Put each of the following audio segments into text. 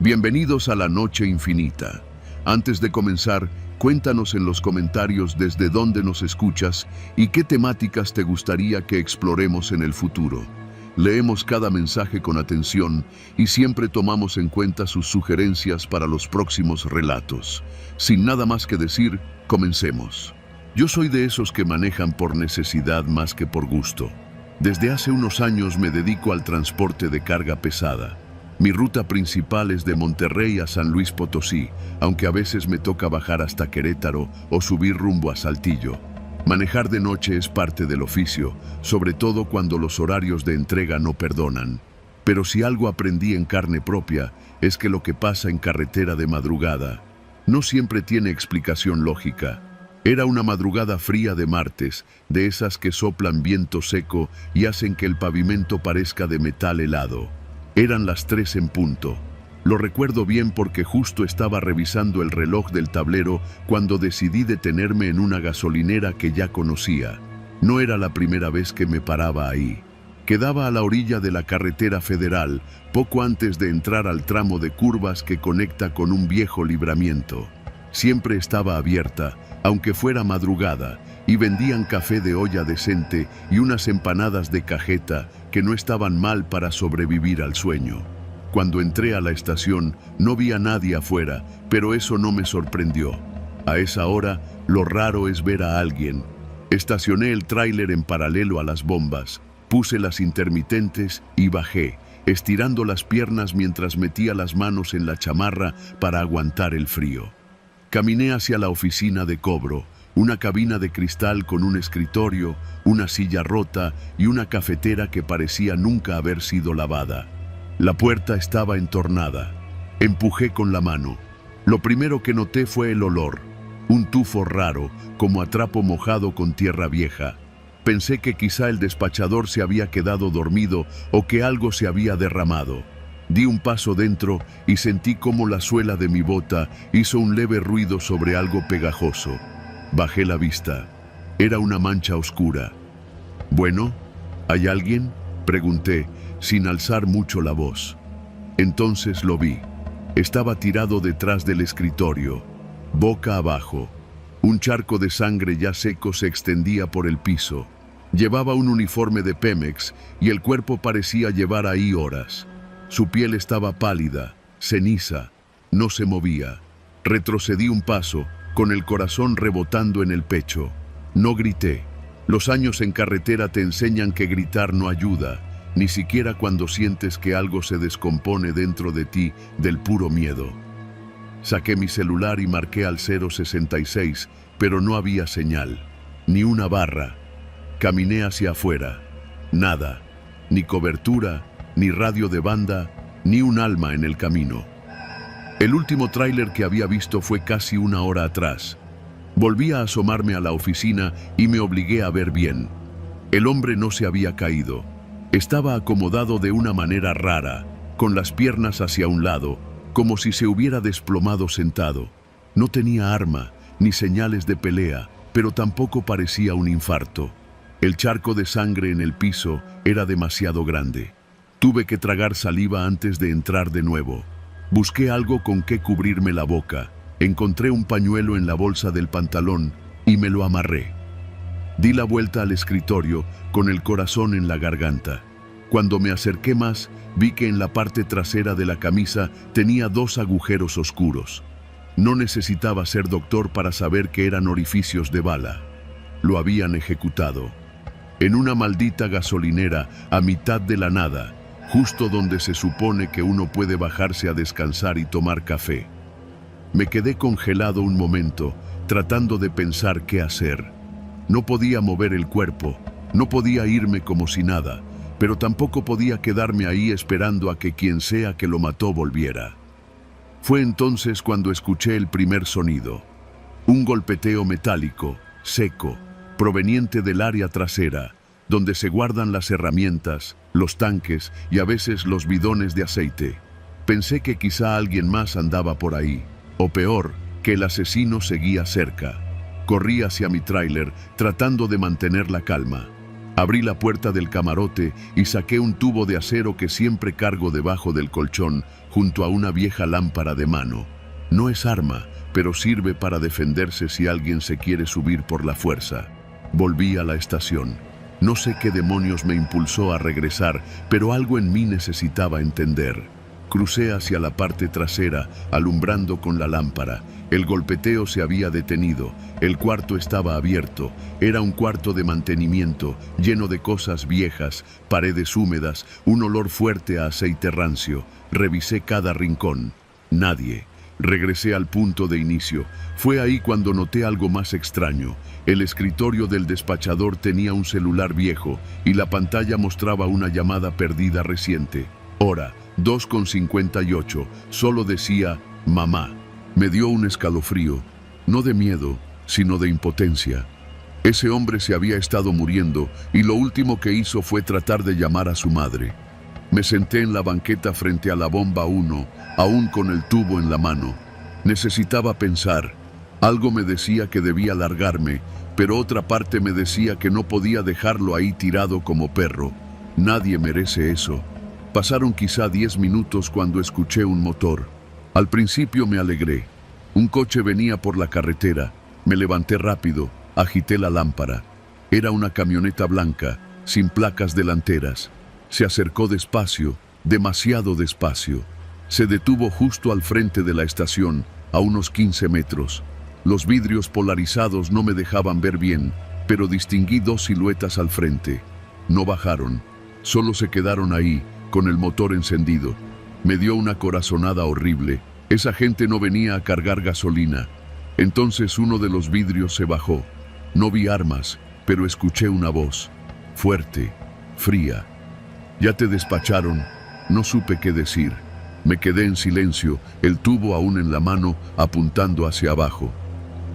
Bienvenidos a la Noche Infinita. Antes de comenzar, cuéntanos en los comentarios desde dónde nos escuchas y qué temáticas te gustaría que exploremos en el futuro. Leemos cada mensaje con atención y siempre tomamos en cuenta sus sugerencias para los próximos relatos. Sin nada más que decir, comencemos. Yo soy de esos que manejan por necesidad más que por gusto. Desde hace unos años me dedico al transporte de carga pesada. Mi ruta principal es de Monterrey a San Luis Potosí, aunque a veces me toca bajar hasta Querétaro o subir rumbo a Saltillo. Manejar de noche es parte del oficio, sobre todo cuando los horarios de entrega no perdonan. Pero si algo aprendí en carne propia, es que lo que pasa en carretera de madrugada no siempre tiene explicación lógica. Era una madrugada fría de martes, de esas que soplan viento seco y hacen que el pavimento parezca de metal helado. Eran las 3 en punto. Lo recuerdo bien porque justo estaba revisando el reloj del tablero cuando decidí detenerme en una gasolinera que ya conocía. No era la primera vez que me paraba ahí. Quedaba a la orilla de la carretera federal, poco antes de entrar al tramo de curvas que conecta con un viejo libramiento. Siempre estaba abierta, aunque fuera madrugada, y vendían café de olla decente y unas empanadas de cajeta que no estaban mal para sobrevivir al sueño. Cuando entré a la estación, no vi a nadie afuera, pero eso no me sorprendió. A esa hora, lo raro es ver a alguien. Estacioné el tráiler en paralelo a las bombas, puse las intermitentes y bajé, estirando las piernas mientras metía las manos en la chamarra para aguantar el frío. Caminé hacia la oficina de cobro, una cabina de cristal con un escritorio, una silla rota y una cafetera que parecía nunca haber sido lavada. La puerta estaba entornada. Empujé con la mano. Lo primero que noté fue el olor, un tufo raro, como a trapo mojado con tierra vieja. Pensé que quizá el despachador se había quedado dormido o que algo se había derramado. Di un paso dentro y sentí como la suela de mi bota hizo un leve ruido sobre algo pegajoso. Bajé la vista. Era una mancha oscura. «Bueno, ¿hay alguien?», pregunté, sin alzar mucho la voz. Entonces lo vi. Estaba tirado detrás del escritorio, boca abajo. Un charco de sangre ya seco se extendía por el piso. Llevaba un uniforme de Pemex y el cuerpo parecía llevar ahí horas. Su piel estaba pálida, ceniza, no se movía. Retrocedí un paso, con el corazón rebotando en el pecho. No grité. Los años en carretera te enseñan que gritar no ayuda, ni siquiera cuando sientes que algo se descompone dentro de ti del puro miedo. Saqué mi celular y marqué al 066, pero no había señal, ni una barra. Caminé hacia afuera. Nada, ni cobertura, ni radio de banda, ni un alma en el camino. El último tráiler que había visto fue casi una hora atrás. Volví a asomarme a la oficina y me obligué a ver bien. El hombre no se había caído. Estaba acomodado de una manera rara, con las piernas hacia un lado, como si se hubiera desplomado sentado. No tenía arma, ni señales de pelea, pero tampoco parecía un infarto. El charco de sangre en el piso era demasiado grande. Tuve que tragar saliva antes de entrar de nuevo. Busqué algo con que cubrirme la boca. Encontré un pañuelo en la bolsa del pantalón y me lo amarré. Di la vuelta al escritorio con el corazón en la garganta. Cuando me acerqué más, vi que en la parte trasera de la camisa tenía 2 agujeros oscuros. No necesitaba ser doctor para saber que eran orificios de bala. Lo habían ejecutado. En una maldita gasolinera, a mitad de la nada, justo donde se supone que uno puede bajarse a descansar y tomar café. Me quedé congelado un momento, tratando de pensar qué hacer. No podía mover el cuerpo, no podía irme como si nada, pero tampoco podía quedarme ahí esperando a que quien sea que lo mató volviera. Fue entonces cuando escuché el primer sonido. Un golpeteo metálico, seco, proveniente del área trasera, donde se guardan las herramientas, los tanques y a veces los bidones de aceite. Pensé que quizá alguien más andaba por ahí, o peor, que el asesino seguía cerca. Corrí hacia mi tráiler, tratando de mantener la calma. Abrí la puerta del camarote y saqué un tubo de acero que siempre cargo debajo del colchón, junto a una vieja lámpara de mano. No es arma, pero sirve para defenderse si alguien se quiere subir por la fuerza. Volví a la estación. No sé qué demonios me impulsó a regresar, pero algo en mí necesitaba entender. Crucé hacia la parte trasera, alumbrando con la lámpara. El golpeteo se había detenido. El cuarto estaba abierto. Era un cuarto de mantenimiento, lleno de cosas viejas, paredes húmedas, un olor fuerte a aceite rancio. Revisé cada rincón. Nadie. Regresé al punto de inicio. Fue ahí cuando noté algo más extraño. El escritorio del despachador tenía un celular viejo y la pantalla mostraba una llamada perdida reciente. Hora 2:58. Solo decía mamá. Me dio un escalofrío, no de miedo, sino de impotencia. Ese hombre se había estado muriendo y lo último que hizo fue tratar de llamar a su madre. Me senté en la banqueta frente a la bomba 1, aún con el tubo en la mano. Necesitaba pensar. Algo me decía que debía largarme, pero otra parte me decía que no podía dejarlo ahí tirado como perro. Nadie merece eso. Pasaron quizá 10 minutos cuando escuché un motor. Al principio me alegré. Un coche venía por la carretera. Me levanté rápido, agité la lámpara. Era una camioneta blanca, sin placas delanteras. Se acercó despacio, demasiado despacio. Se detuvo justo al frente de la estación, a unos 15 metros. Los vidrios polarizados no me dejaban ver bien, pero distinguí dos siluetas al frente. No bajaron, solo se quedaron ahí, con el motor encendido. Me dio una corazonada horrible. Esa gente no venía a cargar gasolina. Entonces uno de los vidrios se bajó. No vi armas, pero escuché una voz, fuerte, fría. ¿Ya te despacharon? No supe qué decir. Me quedé en silencio, el tubo aún en la mano, apuntando hacia abajo.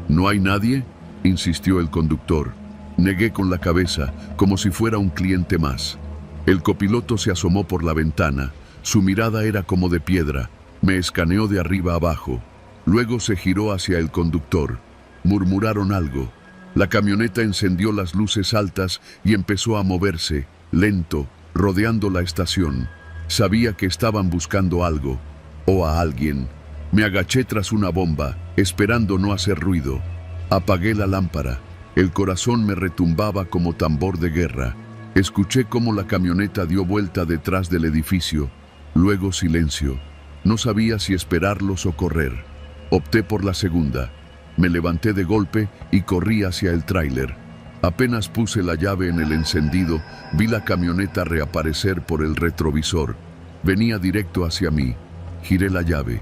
¿No hay nadie?, insistió el conductor. Negué con la cabeza, como si fuera un cliente más. El copiloto se asomó por la ventana. Su mirada era como de piedra. Me escaneó de arriba abajo. Luego se giró hacia el conductor. Murmuraron algo. La camioneta encendió las luces altas y empezó a moverse, lento, rodeando la estación. Sabía que estaban buscando algo, o a alguien. Me agaché tras una bomba, esperando no hacer ruido. Apagué la lámpara. El corazón me retumbaba como tambor de guerra. Escuché cómo la camioneta dio vuelta detrás del edificio. Luego silencio. No sabía si esperarlos o correr. Opté por la segunda. Me levanté de golpe y corrí hacia el tráiler. Apenas puse la llave en el encendido, vi la camioneta reaparecer por el retrovisor. Venía directo hacia mí. Giré la llave.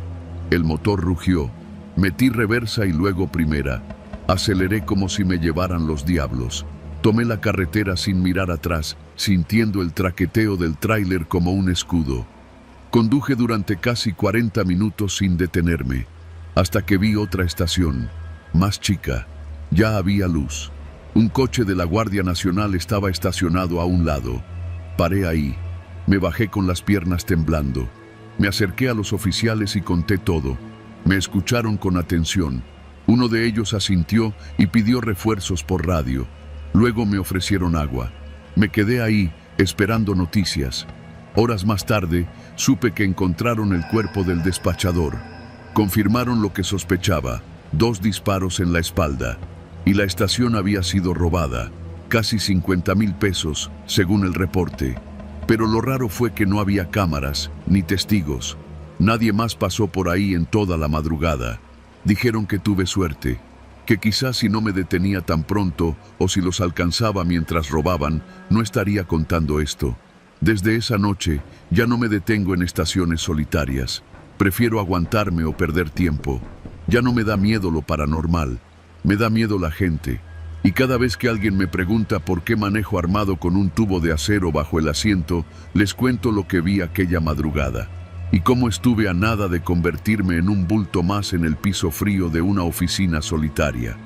El motor rugió. Metí reversa y luego primera. Aceleré como si me llevaran los diablos. Tomé la carretera sin mirar atrás, sintiendo el traqueteo del tráiler como un escudo. Conduje durante casi 40 minutos sin detenerme, hasta que vi otra estación, más chica. Ya había luz. Un coche de la Guardia Nacional estaba estacionado a un lado. Paré ahí. Me bajé con las piernas temblando. Me acerqué a los oficiales y conté todo. Me escucharon con atención. Uno de ellos asintió y pidió refuerzos por radio. Luego me ofrecieron agua. Me quedé ahí, esperando noticias. Horas más tarde, supe que encontraron el cuerpo del despachador. Confirmaron lo que sospechaba, 2 disparos en la espalda. Y la estación había sido robada, casi 50,000 pesos, según el reporte. Pero lo raro fue que no había cámaras, ni testigos. Nadie más pasó por ahí en toda la madrugada. Dijeron que tuve suerte, que quizás si no me detenía tan pronto o si los alcanzaba mientras robaban, no estaría contando esto. Desde esa noche ya no me detengo en estaciones solitarias. Prefiero aguantarme o perder tiempo. Ya no me da miedo lo paranormal, me da miedo la gente. Y cada vez que alguien me pregunta por qué manejo armado con un tubo de acero bajo el asiento, les cuento lo que vi aquella madrugada. Y cómo estuve a nada de convertirme en un bulto más en el piso frío de una oficina solitaria.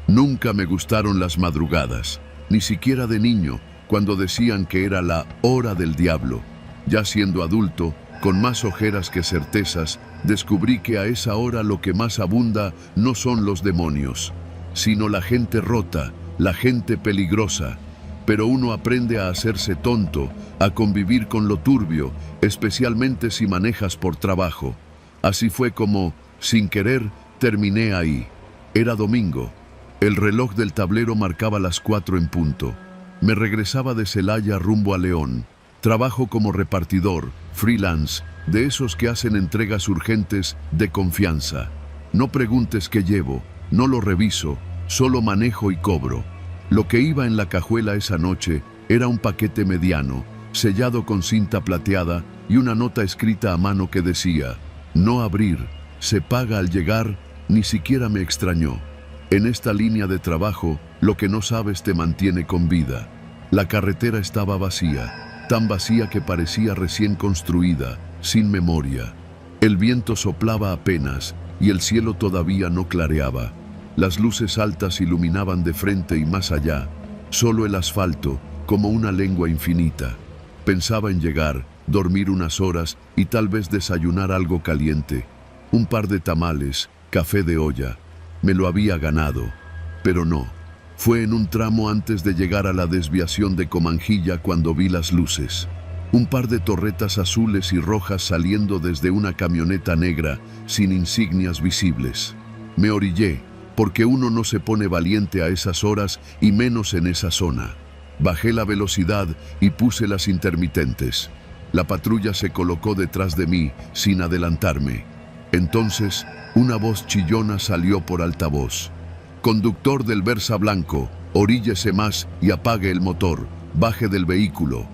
Nunca me gustaron las madrugadas, ni siquiera de niño, cuando decían que era la hora del diablo. Ya siendo adulto, Con más ojeras que certezas, descubrí que a esa hora lo que más abunda no son los demonios, sino la gente rota, la gente peligrosa. Pero uno aprende a hacerse tonto, a convivir con lo turbio, especialmente si manejas por trabajo. Así fue como, sin querer, terminé ahí. Era domingo. El reloj del tablero marcaba las 4 en punto. Me regresaba de Celaya rumbo a León. Trabajo como repartidor, freelance, de esos que hacen entregas urgentes de confianza. No preguntes qué llevo, no lo reviso, solo manejo y cobro. Lo que iba en la cajuela esa noche era un paquete mediano, sellado con cinta plateada y una nota escrita a mano que decía: no abrir, se paga al llegar. Ni siquiera me extrañó. En esta línea de trabajo, lo que no sabes te mantiene con vida. La carretera estaba vacía, tan vacía que parecía recién construida, sin memoria. El viento soplaba apenas y el cielo todavía no clareaba. Las luces altas iluminaban de frente y más allá, solo el asfalto, como una lengua infinita. Pensaba en llegar, dormir unas horas y tal vez desayunar algo caliente. Un par de tamales, café de olla. Me lo había ganado, pero no. Fue en un tramo antes de llegar a la desviación de Comanjilla cuando vi las luces. Un par de torretas azules y rojas saliendo desde una camioneta negra, sin insignias visibles. Me orillé, porque uno no se pone valiente a esas horas y menos en esa zona. Bajé la velocidad y puse las intermitentes. La patrulla se colocó detrás de mí, sin adelantarme. Entonces, una voz chillona salió por altavoz. Conductor del Versa blanco, oríllese más y apague el motor, baje del vehículo.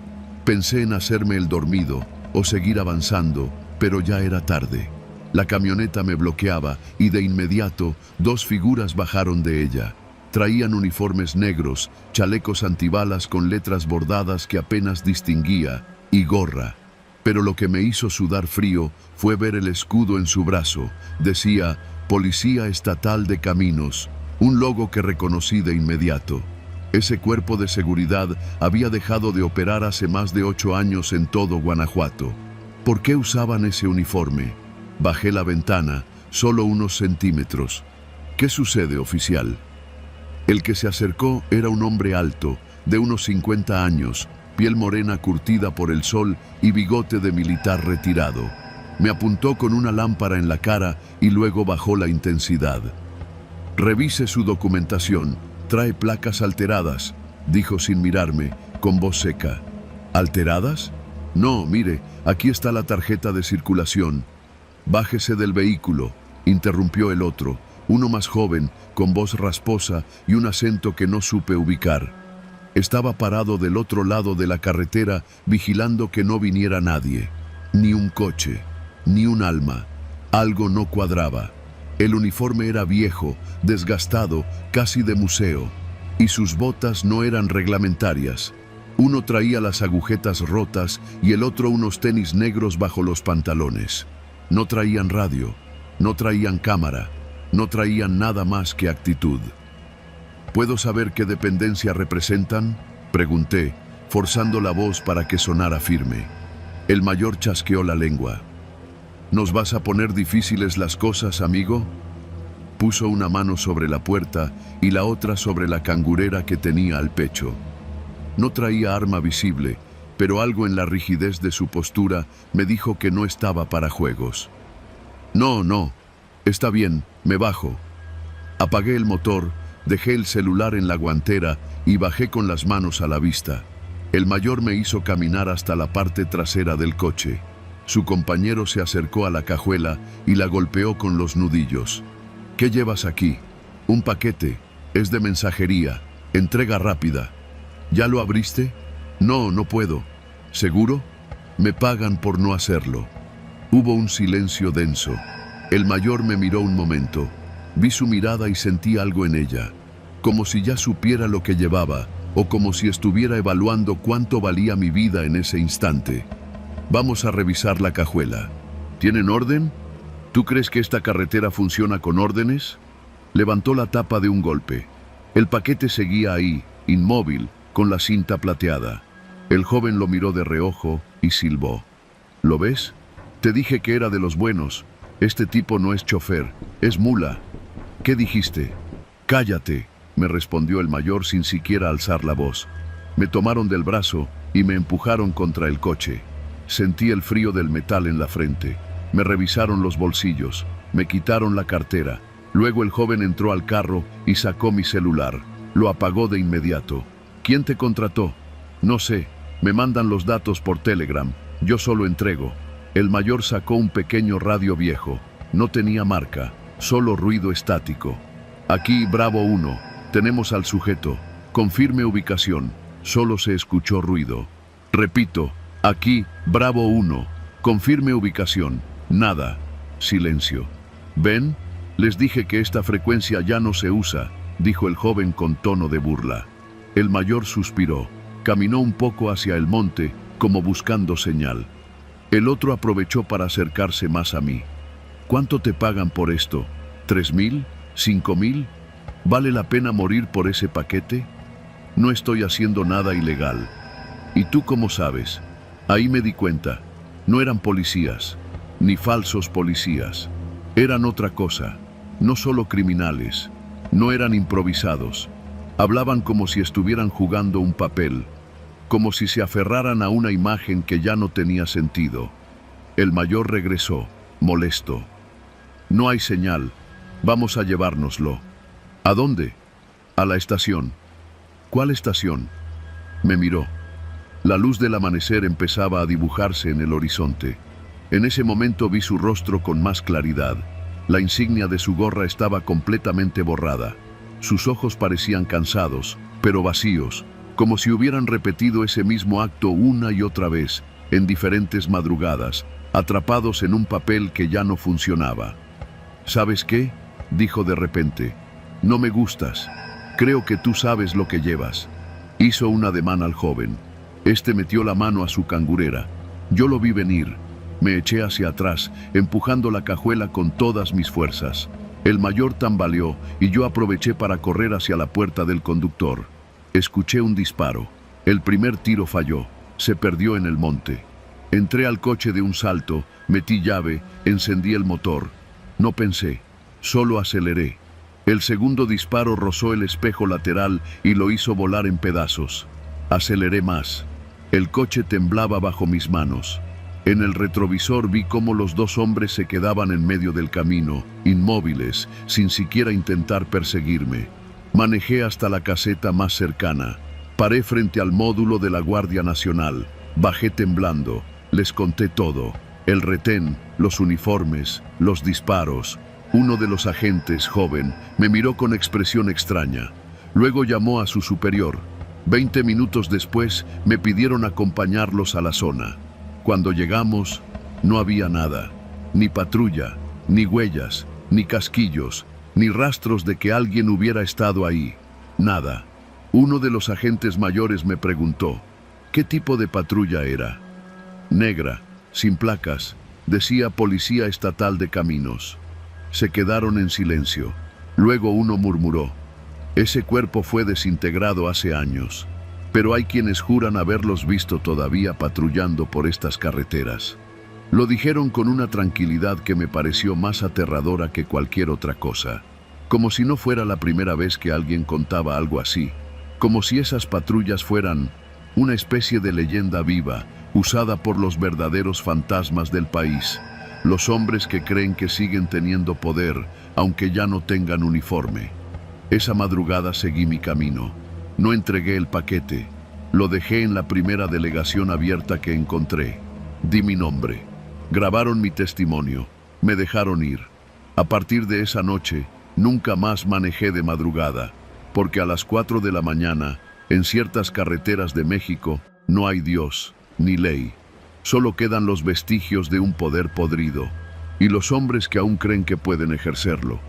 Pensé en hacerme el dormido o seguir avanzando, pero ya era tarde. La camioneta me bloqueaba y de inmediato 2 figuras bajaron de ella. Traían uniformes negros, chalecos antibalas con letras bordadas que apenas distinguía y gorra. Pero lo que me hizo sudar frío fue ver el escudo en su brazo. Decía Policía Estatal de Caminos, un logo que reconocí de inmediato. Ese cuerpo de seguridad había dejado de operar hace más de 8 años en todo Guanajuato. ¿Por qué usaban ese uniforme? Bajé la ventana, solo unos centímetros. ¿Qué sucede, oficial? El que se acercó era un hombre alto, de unos 50 años, piel morena curtida por el sol y bigote de militar retirado. Me apuntó con una lámpara en la cara y luego bajó la intensidad. Revise su documentación, trae placas alteradas, dijo sin mirarme, con voz seca. ¿Alteradas? No, mire, aquí está la tarjeta de circulación. Bájese del vehículo, interrumpió el otro, uno más joven, con voz rasposa y un acento que no supe ubicar. Estaba parado del otro lado de la carretera, vigilando que no viniera nadie. Ni un coche, ni un alma. Algo no cuadraba. El uniforme era viejo, desgastado, casi de museo, y sus botas no eran reglamentarias. Uno traía las agujetas rotas y el otro unos tenis negros bajo los pantalones. No traían radio, no traían cámara, no traían nada más que actitud. ¿Puedo saber qué dependencia representan?, pregunté, forzando la voz para que sonara firme. El mayor chasqueó la lengua. ¿Nos vas a poner difíciles las cosas, amigo? Puso una mano sobre la puerta y la otra sobre la cangurera que tenía al pecho. No traía arma visible, pero algo en la rigidez de su postura me dijo que no estaba para juegos. No, está bien, me bajo. Apagué el motor, dejé el celular en la guantera y bajé con las manos a la vista. El mayor me hizo caminar hasta la parte trasera del coche. Su compañero se acercó a la cajuela y la golpeó con los nudillos. ¿Qué llevas aquí? Un paquete. Es de mensajería. Entrega rápida. ¿Ya lo abriste? No, no puedo. ¿Seguro? Me pagan por no hacerlo. Hubo un silencio denso. El mayor me miró un momento. Vi su mirada y sentí algo en ella. Como si ya supiera lo que llevaba, o como si estuviera evaluando cuánto valía mi vida en ese instante. Vamos a revisar la cajuela. ¿Tienen orden? ¿Tú crees que esta carretera funciona con órdenes? Levantó la tapa de un golpe. El paquete seguía ahí, inmóvil, con la cinta plateada. El joven lo miró de reojo y silbó. ¿Lo ves? Te dije que era de los buenos. Este tipo no es chofer, es mula. ¿Qué dijiste? Cállate, me respondió el mayor sin siquiera alzar la voz. Me tomaron del brazo y me empujaron contra el coche. Sentí el frío del metal en la frente. Me revisaron los bolsillos, me quitaron la cartera. Luego el joven entró al carro y sacó mi celular. Lo apagó de inmediato. ¿Quién te contrató? No sé, me mandan los datos por Telegram. Yo solo entrego. El mayor sacó un pequeño radio viejo. No tenía marca, solo ruido estático. Aquí, Bravo 1, tenemos al sujeto. Confirme ubicación. Solo se escuchó ruido. Repito, aquí, Bravo 1, confirme ubicación. Nada. Silencio. ¿Ven? Les dije que esta frecuencia ya no se usa, dijo el joven con tono de burla. El mayor suspiró. Caminó un poco hacia el monte, como buscando señal. El otro aprovechó para acercarse más a mí. ¿Cuánto te pagan por esto? ¿3,000? ¿5,000? ¿Vale la pena morir por ese paquete? No estoy haciendo nada ilegal. ¿Y tú cómo sabes? Ahí me di cuenta. No eran policías, ni falsos policías. Eran otra cosa. No solo criminales. No eran improvisados. Hablaban como si estuvieran jugando un papel. Como si se aferraran a una imagen que ya no tenía sentido. El mayor regresó, molesto. No hay señal. Vamos a llevárnoslo. ¿A dónde? A la estación. ¿Cuál estación? Me miró. La luz del amanecer empezaba a dibujarse en el horizonte. En ese momento vi su rostro con más claridad. La insignia de su gorra estaba completamente borrada. Sus ojos parecían cansados, pero vacíos, como si hubieran repetido ese mismo acto una y otra vez, en diferentes madrugadas, atrapados en un papel que ya no funcionaba. ¿Sabes qué?, dijo de repente. No me gustas. Creo que tú sabes lo que llevas. Hizo un ademán al joven. Este metió la mano a su cangurera. Yo lo vi venir. Me eché hacia atrás, empujando la cajuela con todas mis fuerzas. El mayor tambaleó y yo aproveché para correr hacia la puerta del conductor. Escuché un disparo. El primer tiro falló. Se perdió en el monte. Entré al coche de un salto, metí llave, encendí el motor. No pensé, solo aceleré. El segundo disparo rozó el espejo lateral y lo hizo volar en pedazos. Aceleré más. El coche temblaba bajo mis manos. En el retrovisor vi cómo los dos hombres se quedaban en medio del camino, inmóviles, sin siquiera intentar perseguirme. Manejé hasta la caseta más cercana. Paré frente al módulo de la Guardia Nacional. Bajé temblando. Les conté todo. El retén, los uniformes, los disparos. Uno de los agentes, joven, me miró con expresión extraña. Luego llamó a su superior. 20 minutos después, me pidieron acompañarlos a la zona. Cuando llegamos, no había nada. Ni patrulla, ni huellas, ni casquillos, ni rastros de que alguien hubiera estado ahí. Nada. Uno de los agentes mayores me preguntó, ¿qué tipo de patrulla era? Negra, sin placas, decía Policía Estatal de Caminos. Se quedaron en silencio. Luego uno murmuró, ese cuerpo fue desintegrado hace años, pero hay quienes juran haberlos visto todavía patrullando por estas carreteras. Lo dijeron con una tranquilidad que me pareció más aterradora que cualquier otra cosa, como si no fuera la primera vez que alguien contaba algo así, como si esas patrullas fueran una especie de leyenda viva, usada por los verdaderos fantasmas del país, los hombres que creen que siguen teniendo poder, aunque ya no tengan uniforme. Esa madrugada seguí mi camino. No entregué el paquete. Lo dejé en la primera delegación abierta que encontré. Di mi nombre. Grabaron mi testimonio. Me dejaron ir. A partir de esa noche, nunca más manejé de madrugada, porque a las 4 de la mañana, en ciertas carreteras de México, no hay Dios, ni ley. Solo quedan los vestigios de un poder podrido, y los hombres que aún creen que pueden ejercerlo.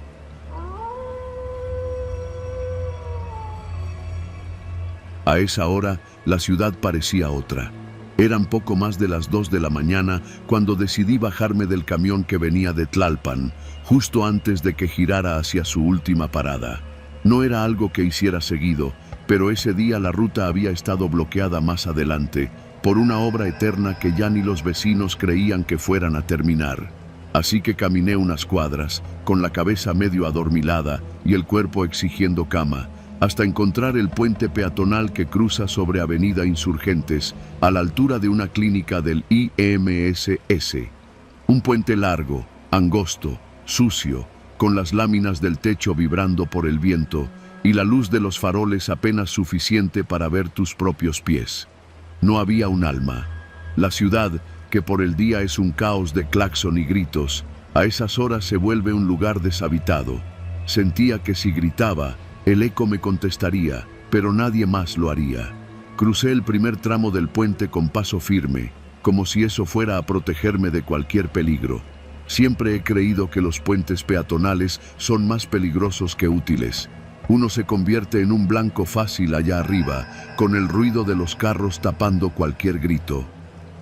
A esa hora, la ciudad parecía otra. Eran poco más de las 2 de la mañana cuando decidí bajarme del camión que venía de Tlalpan, justo antes de que girara hacia su última parada. No era algo que hiciera seguido, pero ese día la ruta había estado bloqueada más adelante, por una obra eterna que ya ni los vecinos creían que fueran a terminar. Así que caminé unas cuadras, con la cabeza medio adormilada y el cuerpo exigiendo cama, hasta encontrar el puente peatonal que cruza sobre Avenida Insurgentes, a la altura de una clínica del IMSS. Un puente largo, angosto, sucio, con las láminas del techo vibrando por el viento y la luz de los faroles apenas suficiente para ver tus propios pies. No había un alma. La ciudad, que por el día es un caos de claxon y gritos, a esas horas se vuelve un lugar deshabitado. Sentía que si gritaba, el eco me contestaría, pero nadie más lo haría. Crucé el primer tramo del puente con paso firme, como si eso fuera a protegerme de cualquier peligro. Siempre he creído que los puentes peatonales son más peligrosos que útiles. Uno se convierte en un blanco fácil allá arriba, con el ruido de los carros tapando cualquier grito.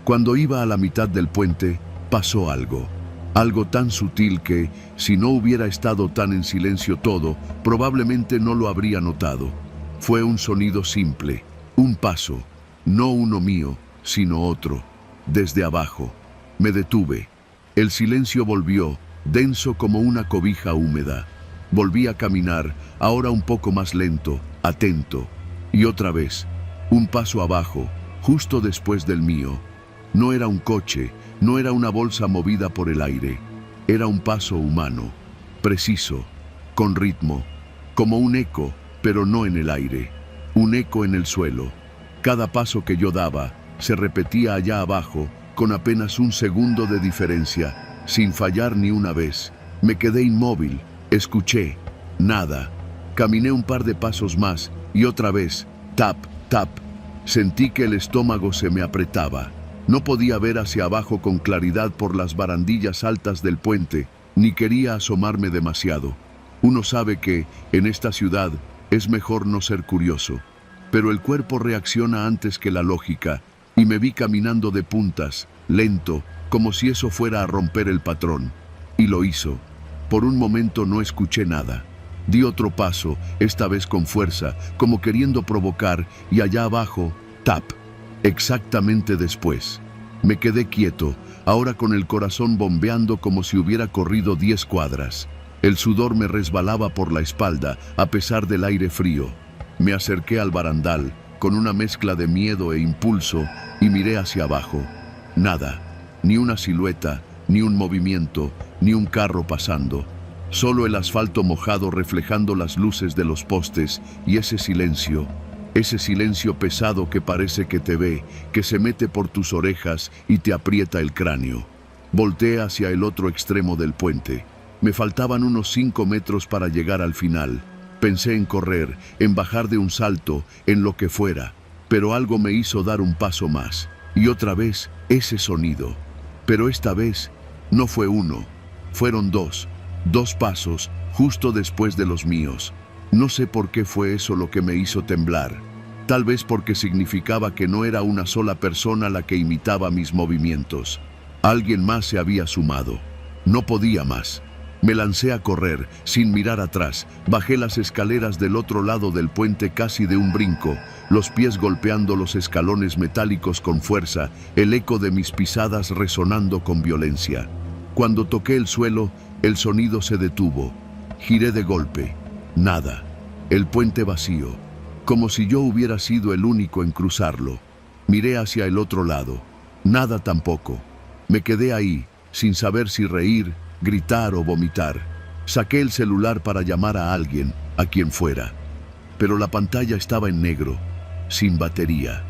Cuando iba a la mitad del puente, pasó algo. Algo tan sutil que, si no hubiera estado tan en silencio todo, probablemente no lo habría notado. Fue un sonido simple, un paso, no uno mío, sino otro, desde abajo. Me detuve. El silencio volvió, denso como una cobija húmeda. Volví a caminar, ahora un poco más lento, atento. Y otra vez, un paso abajo, justo después del mío. No era un coche, no era una bolsa movida por el aire. Era un paso humano, preciso, con ritmo, como un eco, pero no en el aire. Un eco en el suelo. Cada paso que yo daba se repetía allá abajo, con apenas un segundo de diferencia, sin fallar ni una vez. Me quedé inmóvil, escuché, nada. Caminé un par de pasos más y otra vez, tap, tap. Sentí que el estómago se me apretaba. No podía ver hacia abajo con claridad por las barandillas altas del puente, ni quería asomarme demasiado. Uno sabe que, en esta ciudad, es mejor no ser curioso. Pero el cuerpo reacciona antes que la lógica, y me vi caminando de puntas, lento, como si eso fuera a romper el patrón. Y lo hizo. Por un momento no escuché nada. Di otro paso, esta vez con fuerza, como queriendo provocar, y allá abajo, tap. Exactamente después. Me quedé quieto, ahora con el corazón bombeando como si hubiera corrido 10 cuadras. El sudor me resbalaba por la espalda, a pesar del aire frío. Me acerqué al barandal, con una mezcla de miedo e impulso, y miré hacia abajo. Nada, ni una silueta, ni un movimiento, ni un carro pasando. Solo el asfalto mojado reflejando las luces de los postes y ese silencio pesado que parece que te ve, que se mete por tus orejas y te aprieta el cráneo. Volteé hacia el otro extremo del puente. Me faltaban unos 5 metros para llegar al final. Pensé en correr, en bajar de un salto, en lo que fuera, pero algo me hizo dar un paso más. Y otra vez, ese sonido. Pero esta vez, no fue uno, fueron dos pasos, justo después de los míos. No sé por qué fue eso lo que me hizo temblar. Tal vez porque significaba que no era una sola persona la que imitaba mis movimientos. Alguien más se había sumado. No podía más. Me lancé a correr, sin mirar atrás. Bajé las escaleras del otro lado del puente casi de un brinco, los pies golpeando los escalones metálicos con fuerza, el eco de mis pisadas resonando con violencia. Cuando toqué el suelo, el sonido se detuvo. Giré de golpe. Nada. El puente vacío. Como si yo hubiera sido el único en cruzarlo. Miré hacia el otro lado. Nada tampoco. Me quedé ahí, sin saber si reír, gritar o vomitar. Saqué el celular para llamar a alguien, a quien fuera. Pero la pantalla estaba en negro, sin batería.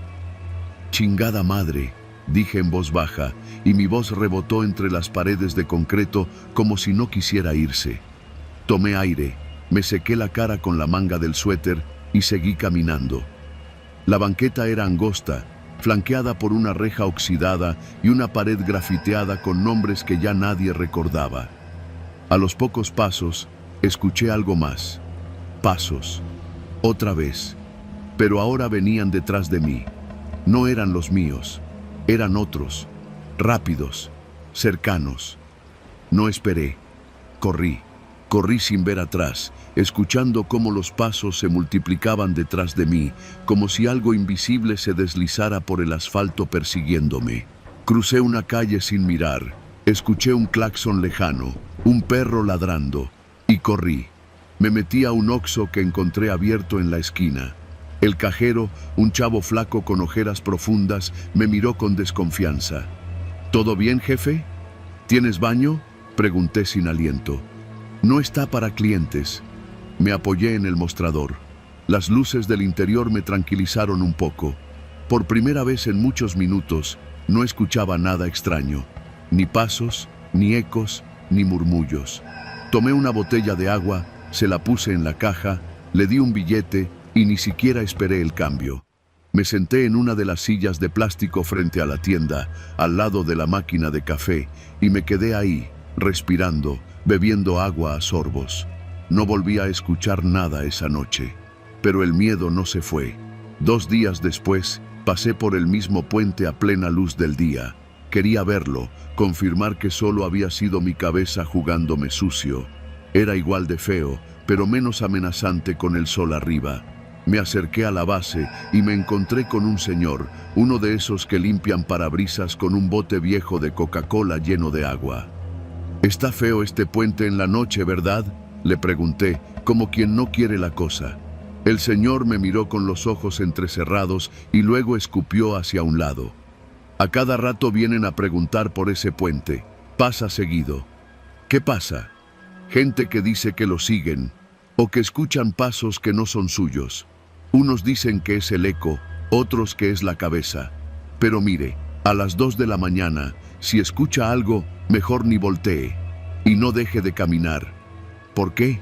Chingada madre, dije en voz baja, y mi voz rebotó entre las paredes de concreto como si no quisiera irse. Tomé aire, me sequé la cara con la manga del suéter y seguí caminando. La banqueta era angosta, flanqueada por una reja oxidada y una pared grafiteada con nombres que ya nadie recordaba. A los pocos pasos, escuché algo más. Pasos. Otra vez. Pero ahora venían detrás de mí. No eran los míos. Eran otros. Rápidos. Cercanos. No esperé. Corrí. Corrí sin ver atrás, escuchando cómo los pasos se multiplicaban detrás de mí, como si algo invisible se deslizara por el asfalto persiguiéndome. Crucé una calle sin mirar, escuché un claxon lejano, un perro ladrando, y corrí. Me metí a un Oxxo que encontré abierto en la esquina. El cajero, un chavo flaco con ojeras profundas, me miró con desconfianza. ¿Todo bien, jefe? ¿Tienes baño?, pregunté sin aliento. No está para clientes. Me apoyé en el mostrador. Las luces del interior me tranquilizaron un poco. Por primera vez en muchos minutos, no escuchaba nada extraño. Ni pasos, ni ecos, ni murmullos. Tomé una botella de agua, se la puse en la caja, le di un billete y ni siquiera esperé el cambio. Me senté en una de las sillas de plástico frente a la tienda, al lado de la máquina de café, y me quedé ahí, respirando, bebiendo agua a sorbos. No volví a escuchar nada esa noche, pero el miedo no se fue. 2 días después, pasé por el mismo puente a plena luz del día. Quería verlo, confirmar que solo había sido mi cabeza jugándome sucio. Era igual de feo, pero menos amenazante con el sol arriba. Me acerqué a la base y me encontré con un señor, uno de esos que limpian parabrisas con un bote viejo de Coca-Cola lleno de agua. «Está feo este puente en la noche, ¿verdad?», le pregunté, como quien no quiere la cosa. El señor me miró con los ojos entrecerrados y luego escupió hacia un lado. «A cada rato vienen a preguntar por ese puente. Pasa seguido». «¿Qué pasa?». «Gente que dice que lo siguen, o que escuchan pasos que no son suyos. Unos dicen que es el eco, otros que es la cabeza. Pero mire, a las 2 de la mañana, si escucha algo, mejor ni voltee, y no deje de caminar». ¿Por qué?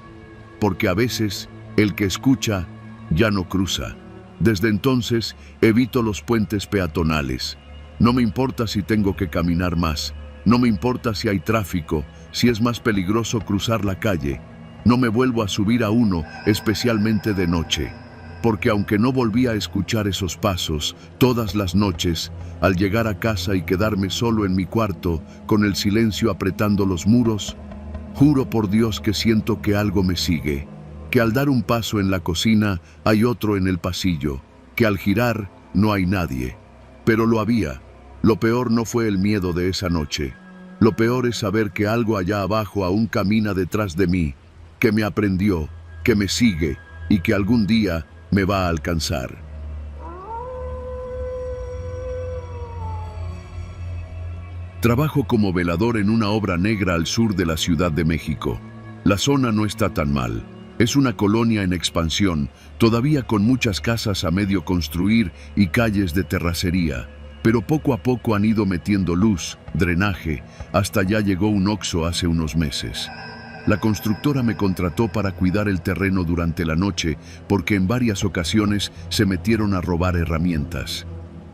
Porque a veces, el que escucha, ya no cruza. Desde entonces, evito los puentes peatonales. No me importa si tengo que caminar más, no me importa si hay tráfico, si es más peligroso cruzar la calle. No me vuelvo a subir a uno, especialmente de noche. Porque aunque no volví a escuchar esos pasos, todas las noches, al llegar a casa y quedarme solo en mi cuarto, con el silencio apretando los muros, juro por Dios que siento que algo me sigue, que al dar un paso en la cocina hay otro en el pasillo, que al girar no hay nadie. Pero lo había. Lo peor no fue el miedo de esa noche. Lo peor es saber que algo allá abajo aún camina detrás de mí, que me aprendió, que me sigue y que algún día me va a alcanzar. Trabajo como velador en una obra negra al sur de la Ciudad de México. La zona no está tan mal. Es una colonia en expansión, todavía con muchas casas a medio construir y calles de terracería. Pero poco a poco han ido metiendo luz, drenaje, hasta ya llegó un Oxxo hace unos meses. La constructora me contrató para cuidar el terreno durante la noche porque en varias ocasiones se metieron a robar herramientas.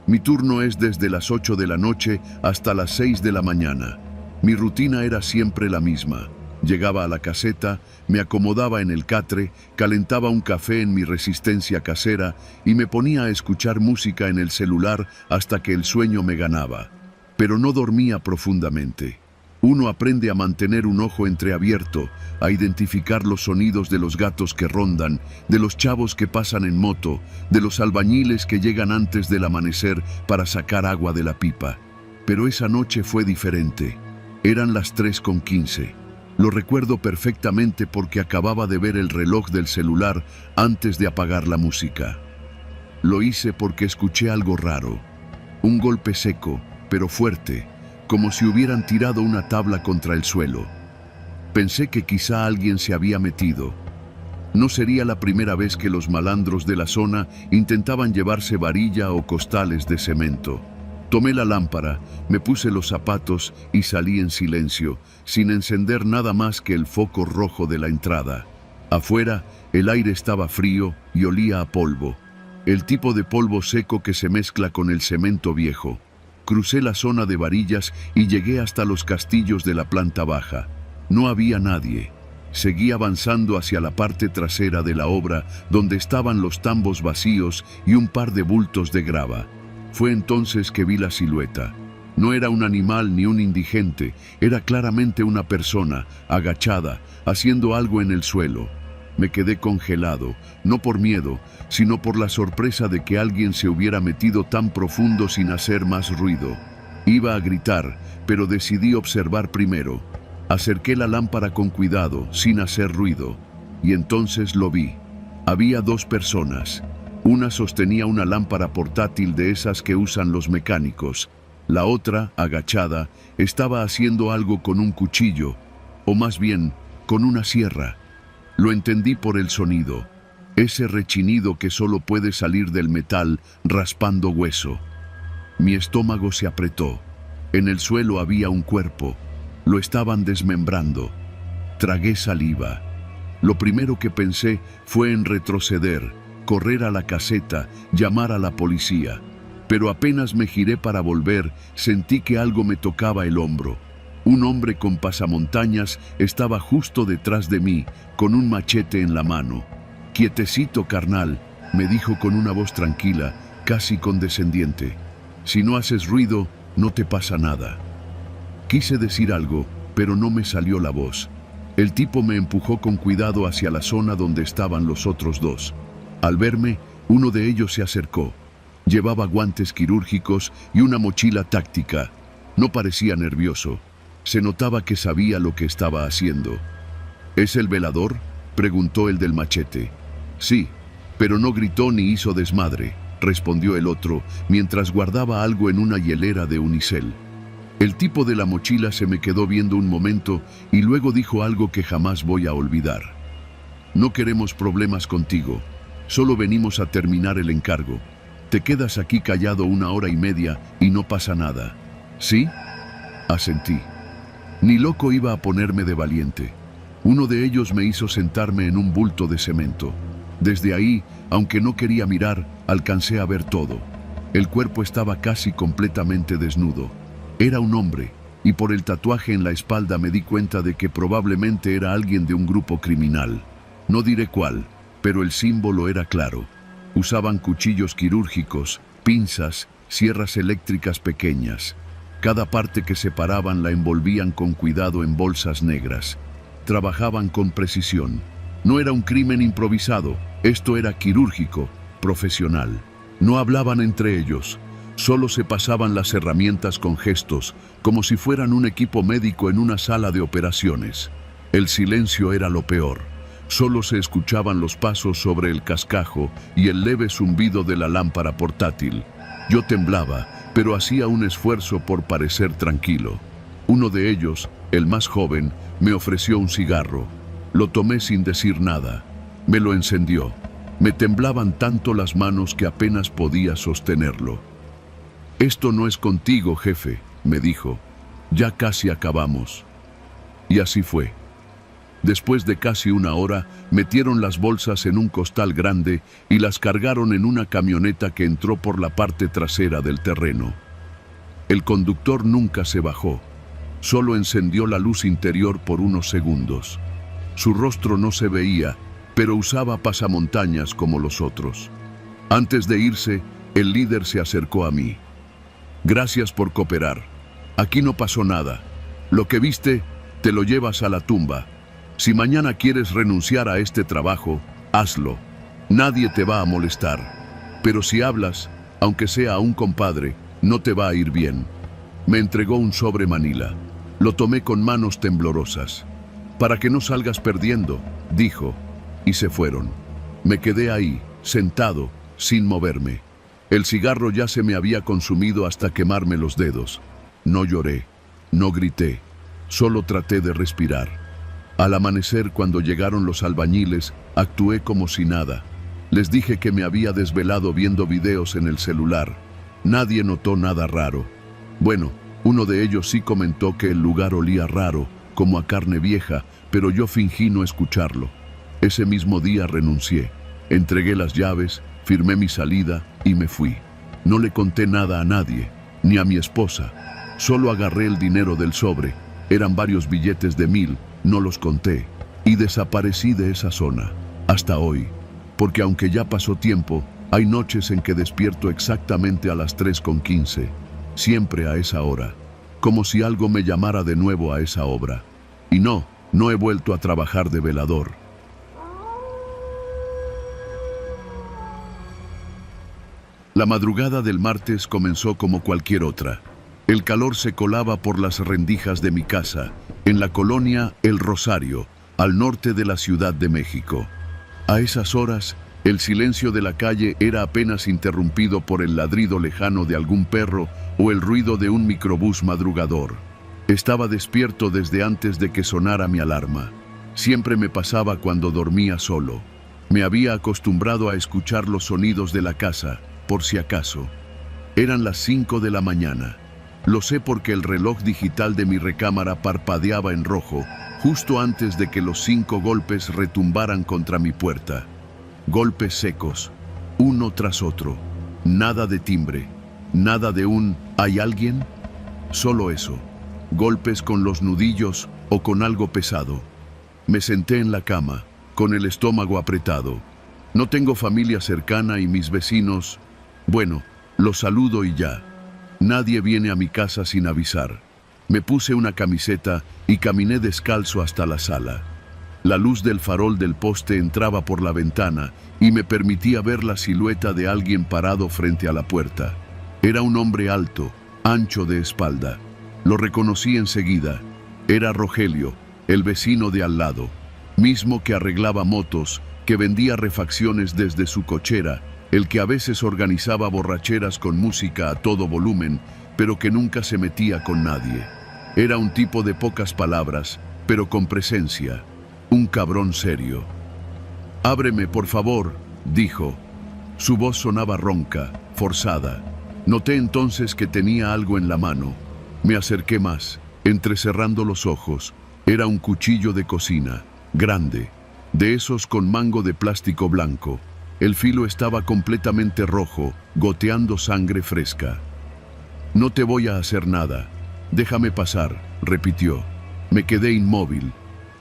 Mi turno es desde las 8 de la noche hasta las 6 de la mañana. Mi rutina era siempre la misma. Llegaba a la caseta, me acomodaba en el catre, calentaba un café en mi resistencia casera y me ponía a escuchar música en el celular hasta que el sueño me ganaba. Pero no dormía profundamente. Uno aprende a mantener un ojo entreabierto, a identificar los sonidos de los gatos que rondan, de los chavos que pasan en moto, de los albañiles que llegan antes del amanecer para sacar agua de la pipa. Pero esa noche fue diferente. Eran las 3:15. Lo recuerdo perfectamente porque acababa de ver el reloj del celular antes de apagar la música. Lo hice porque escuché algo raro. Un golpe seco, pero fuerte, como si hubieran tirado una tabla contra el suelo. Pensé que quizá alguien se había metido. No sería la primera vez que los malandros de la zona intentaban llevarse varilla o costales de cemento. Tomé la lámpara, me puse los zapatos y salí en silencio, sin encender nada más que el foco rojo de la entrada. Afuera, el aire estaba frío y olía a polvo. El tipo de polvo seco que se mezcla con el cemento viejo. Crucé la zona de varillas y llegué hasta los castillos de la planta baja. No había nadie. Seguí avanzando hacia la parte trasera de la obra, donde estaban los tambos vacíos y un par de bultos de grava. Fue entonces que vi la silueta. No era un animal ni un indigente, era claramente una persona, agachada, haciendo algo en el suelo. Me quedé congelado, no por miedo, sino por la sorpresa de que alguien se hubiera metido tan profundo sin hacer más ruido. Iba a gritar, pero decidí observar primero. Acerqué la lámpara con cuidado, sin hacer ruido, y entonces lo vi. Había dos personas. Una sostenía una lámpara portátil de esas que usan los mecánicos. La otra, agachada, estaba haciendo algo con un cuchillo, o más bien, con una sierra. Lo entendí por el sonido, ese rechinido que solo puede salir del metal raspando hueso. Mi estómago se apretó. En el suelo había un cuerpo. Lo estaban desmembrando. Tragué saliva. Lo primero que pensé fue en retroceder, correr a la caseta, llamar a la policía. Pero apenas me giré para volver, sentí que algo me tocaba el hombro. Un hombre con pasamontañas estaba justo detrás de mí, con un machete en la mano. «Quietecito, carnal», me dijo con una voz tranquila, casi condescendiente. «Si no haces ruido, no te pasa nada». Quise decir algo, pero no me salió la voz. El tipo me empujó con cuidado hacia la zona donde estaban los otros dos. Al verme, uno de ellos se acercó. Llevaba guantes quirúrgicos y una mochila táctica. No parecía nervioso. Se notaba que sabía lo que estaba haciendo. «¿Es el velador?», preguntó el del machete. «Sí, pero no gritó ni hizo desmadre», respondió el otro, mientras guardaba algo en una hielera de unicel. El tipo de la mochila se me quedó viendo un momento y luego dijo algo que jamás voy a olvidar. «No queremos problemas contigo. Solo venimos a terminar el encargo. Te quedas aquí callado 1 hora y media y no pasa nada». «¿Sí?», asentí. Ni loco iba a ponerme de valiente. Uno de ellos me hizo sentarme en un bulto de cemento. Desde ahí, aunque no quería mirar, alcancé a ver todo. El cuerpo estaba casi completamente desnudo. Era un hombre, y por el tatuaje en la espalda me di cuenta de que probablemente era alguien de un grupo criminal. No diré cuál, pero el símbolo era claro. Usaban cuchillos quirúrgicos, pinzas, sierras eléctricas pequeñas. Cada parte que separaban la envolvían con cuidado en bolsas negras. Trabajaban con precisión. No era un crimen improvisado, esto era quirúrgico, profesional. No hablaban entre ellos, solo se pasaban las herramientas con gestos, como si fueran un equipo médico en una sala de operaciones. El silencio era lo peor. Solo se escuchaban los pasos sobre el cascajo y el leve zumbido de la lámpara portátil. Yo temblaba, pero hacía un esfuerzo por parecer tranquilo. Uno de ellos, el más joven, me ofreció un cigarro. Lo tomé sin decir nada. Me lo encendió. Me temblaban tanto las manos que apenas podía sostenerlo. «Esto no es contigo, jefe», me dijo. «Ya casi acabamos». Y así fue. Después de casi 1 hora, metieron las bolsas en un costal grande y las cargaron en una camioneta que entró por la parte trasera del terreno. El conductor nunca se bajó. Solo encendió la luz interior por unos segundos. Su rostro no se veía, pero usaba pasamontañas como los otros. Antes de irse, el líder se acercó a mí. «Gracias por cooperar. Aquí no pasó nada. Lo que viste, te lo llevas a la tumba. Si mañana quieres renunciar a este trabajo, hazlo. Nadie te va a molestar. Pero si hablas, aunque sea a un compadre, no te va a ir bien». Me entregó un sobre manila. Lo tomé con manos temblorosas. «Para que no salgas perdiendo», dijo, y se fueron. Me quedé ahí, sentado, sin moverme. El cigarro ya se me había consumido hasta quemarme los dedos. No lloré, no grité, solo traté de respirar. Al amanecer, cuando llegaron los albañiles, actué como si nada. Les dije que me había desvelado viendo videos en el celular. Nadie notó nada raro. Bueno, uno de ellos sí comentó que el lugar olía raro, como a carne vieja, pero yo fingí no escucharlo. Ese mismo día renuncié. Entregué las llaves, firmé mi salida y me fui. No le conté nada a nadie, ni a mi esposa. Solo agarré el dinero del sobre. Eran varios billetes de 1000, no los conté. Y desaparecí de esa zona, hasta hoy. Porque aunque ya pasó tiempo, hay noches en que despierto exactamente a las 3:15. siempre a esa hora, como si algo me llamara de nuevo a esa obra. Y no he vuelto a trabajar de velador. La madrugada del martes comenzó como cualquier otra. El calor se colaba por las rendijas de mi casa, en la colonia El Rosario, al norte de la Ciudad de México. A esas horas, el silencio de la calle era apenas interrumpido por el ladrido lejano de algún perro o el ruido de un microbús madrugador. Estaba despierto desde antes de que sonara mi alarma. Siempre me pasaba cuando dormía solo. Me había acostumbrado a escuchar los sonidos de la casa, por si acaso. Eran las 5 de la mañana. Lo sé porque el reloj digital de mi recámara parpadeaba en rojo, justo antes de que los 5 golpes retumbaran contra mi puerta. Golpes secos, uno tras otro. Nada de timbre, nada de un ¿hay alguien? Solo eso. Golpes con los nudillos o con algo pesado. Me senté en la cama, con el estómago apretado. No tengo familia cercana y mis vecinos, bueno, los saludo y ya. Nadie viene a mi casa sin avisar. Me puse una camiseta y caminé descalzo hasta la sala. La luz del farol del poste entraba por la ventana y me permitía ver la silueta de alguien parado frente a la puerta. Era un hombre alto, ancho de espalda. Lo reconocí enseguida. Era Rogelio, el vecino de al lado, mismo que arreglaba motos, que vendía refacciones desde su cochera, el que a veces organizaba borracheras con música a todo volumen, pero que nunca se metía con nadie. Era un tipo de pocas palabras, pero con presencia. Un cabrón serio. «Ábreme, por favor», dijo. Su voz sonaba ronca, forzada. Noté entonces que tenía algo en la mano. Me acerqué más, entrecerrando los ojos. Era un cuchillo de cocina, grande, de esos con mango de plástico blanco. El filo estaba completamente rojo, goteando sangre fresca. «No te voy a hacer nada. Déjame pasar», repitió. Me quedé inmóvil.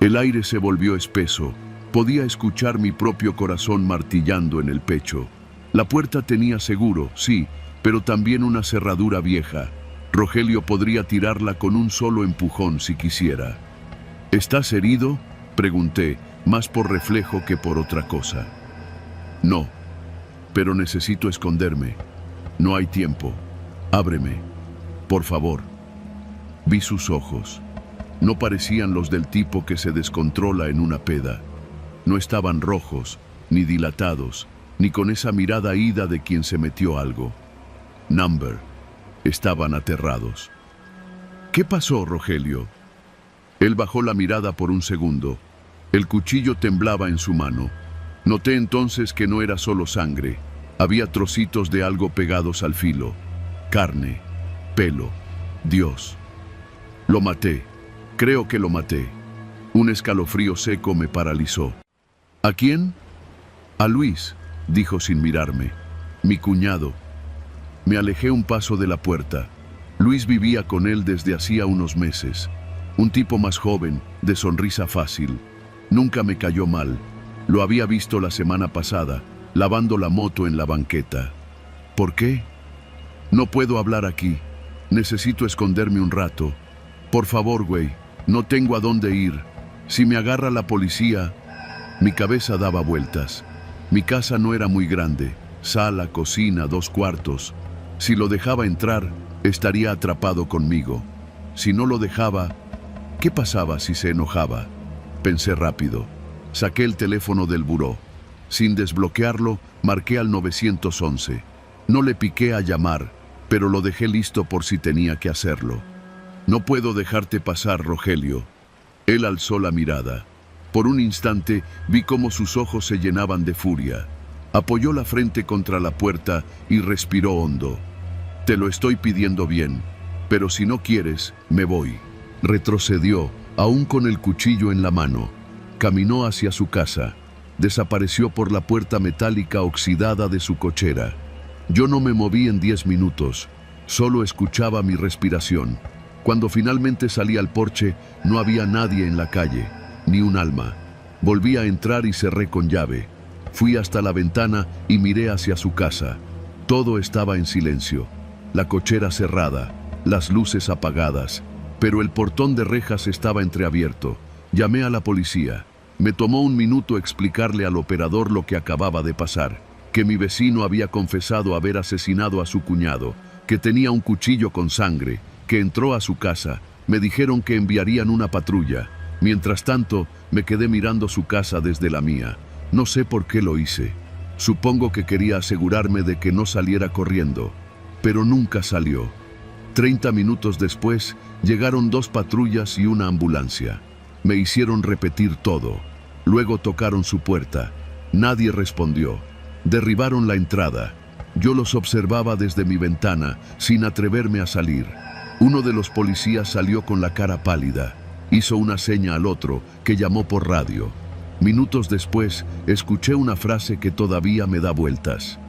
El aire se volvió espeso. Podía escuchar mi propio corazón martillando en el pecho. La puerta tenía seguro, sí, pero también una cerradura vieja. Rogelio podría tirarla con un solo empujón si quisiera. «¿Estás herido?», pregunté, más por reflejo que por otra cosa. «No, pero necesito esconderme. No hay tiempo. Ábreme, por favor». Vi sus ojos. No parecían los del tipo que se descontrola en una peda. No estaban rojos, ni dilatados, ni con esa mirada ida de quien se metió algo. Number. Estaban aterrados. «¿Qué pasó, Rogelio?». Él bajó la mirada por un segundo. El cuchillo temblaba en su mano. Noté entonces que no era solo sangre. Había trocitos de algo pegados al filo. Carne, pelo. Dios. «Lo maté. Creo que lo maté». Un escalofrío seco me paralizó. «¿A quién?». «A Luis», dijo sin mirarme. «Mi cuñado». Me alejé un paso de la puerta. Luis vivía con él desde hacía unos meses. Un tipo más joven, de sonrisa fácil. Nunca me cayó mal. Lo había visto la semana pasada, lavando la moto en la banqueta. «¿Por qué?». «No puedo hablar aquí. Necesito esconderme un rato. Por favor, güey, no tengo a dónde ir. Si me agarra la policía». Mi cabeza daba vueltas. Mi casa no era muy grande. Sala, cocina, 2 cuartos. Si lo dejaba entrar, estaría atrapado conmigo. Si no lo dejaba, ¿qué pasaba si se enojaba? Pensé rápido. Saqué el teléfono del buró. Sin desbloquearlo, marqué al 911. No le piqué a llamar, pero lo dejé listo por si tenía que hacerlo. «No puedo dejarte pasar, Rogelio». Él alzó la mirada. Por un instante vi cómo sus ojos se llenaban de furia. Apoyó la frente contra la puerta y respiró hondo. «Te lo estoy pidiendo bien, pero si no quieres, me voy». Retrocedió, aún con el cuchillo en la mano. Caminó hacia su casa. Desapareció por la puerta metálica oxidada de su cochera. Yo no me moví en 10 minutos. Solo escuchaba mi respiración. Cuando finalmente salí al porche, no había nadie en la calle, ni un alma. Volví a entrar y cerré con llave. Fui hasta la ventana y miré hacia su casa. Todo estaba en silencio. la cochera cerrada, las luces apagadas, pero el portón de rejas estaba entreabierto. Llamé a la policía. Me tomó un minuto explicarle al operador lo que acababa de pasar, que mi vecino había confesado haber asesinado a su cuñado, que tenía un cuchillo con sangre, que entró a su casa. Me dijeron que enviarían una patrulla. Mientras tanto, me quedé mirando su casa desde la mía. No sé por qué lo hice. Supongo que quería asegurarme de que no saliera corriendo, pero nunca salió. 30 minutos después, llegaron 2 patrullas y una ambulancia. Me hicieron repetir todo. Luego tocaron su puerta. Nadie respondió. Derribaron la entrada. Yo los observaba desde mi ventana, sin atreverme a salir. Uno de los policías salió con la cara pálida. Hizo una seña al otro, que llamó por radio. Minutos después, escuché una frase que todavía me da vueltas.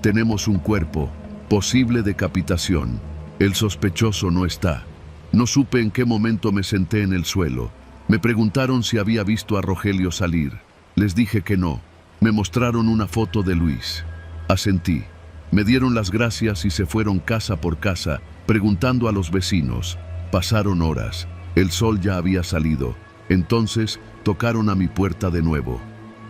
Tenemos un cuerpo, posible decapitación. El sospechoso no está. No supe en qué momento me senté en el suelo. Me preguntaron si había visto a Rogelio salir. Les dije que no. Me mostraron una foto de Luis. Asentí. Me dieron las gracias y se fueron casa por casa, preguntando a los vecinos. Pasaron horas. El sol ya había salido. Entonces tocaron a mi puerta de nuevo.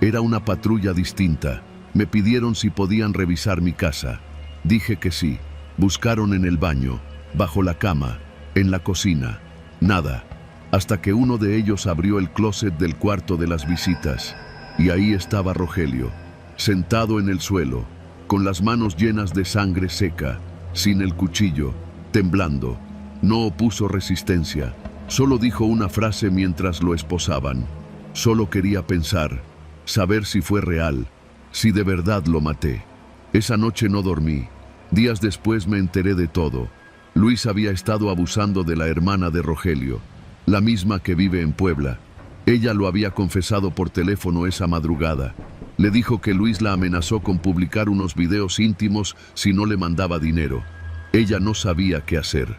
Era una patrulla distinta. Me pidieron si podían revisar mi casa. Dije que sí. Buscaron en el baño, bajo la cama, en la cocina. Nada. Hasta que uno de ellos abrió el closet del cuarto de las visitas. Y ahí estaba Rogelio, sentado en el suelo, con las manos llenas de sangre seca, sin el cuchillo, temblando. No opuso resistencia. Solo dijo una frase mientras lo esposaban. Solo quería pensar, saber si fue real, si de verdad lo maté. Esa noche no dormí. Días después me enteré de todo. Luis había estado abusando de la hermana de Rogelio, la misma que vive en Puebla. Ella lo había confesado por teléfono esa madrugada. Le dijo que Luis la amenazó con publicar unos videos íntimos si no le mandaba dinero. Ella no sabía qué hacer.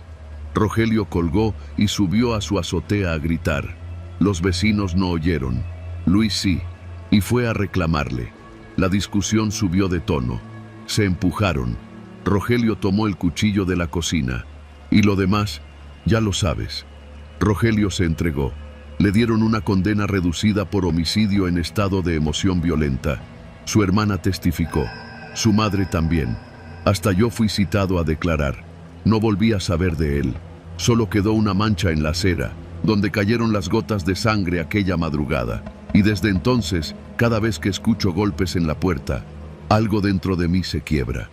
Rogelio colgó y subió a su azotea a gritar. Los vecinos no oyeron. Luis sí, y fue a reclamarle. La discusión subió de tono. Se empujaron. Rogelio tomó el cuchillo de la cocina. Y lo demás, ya lo sabes. Rogelio se entregó. Le dieron una condena reducida por homicidio en estado de emoción violenta. Su hermana testificó. Su madre también. Hasta yo fui citado a declarar. No volví a saber de él. Solo quedó una mancha en la acera, donde cayeron las gotas de sangre aquella madrugada. Y desde entonces, cada vez que escucho golpes en la puerta, algo dentro de mí se quiebra.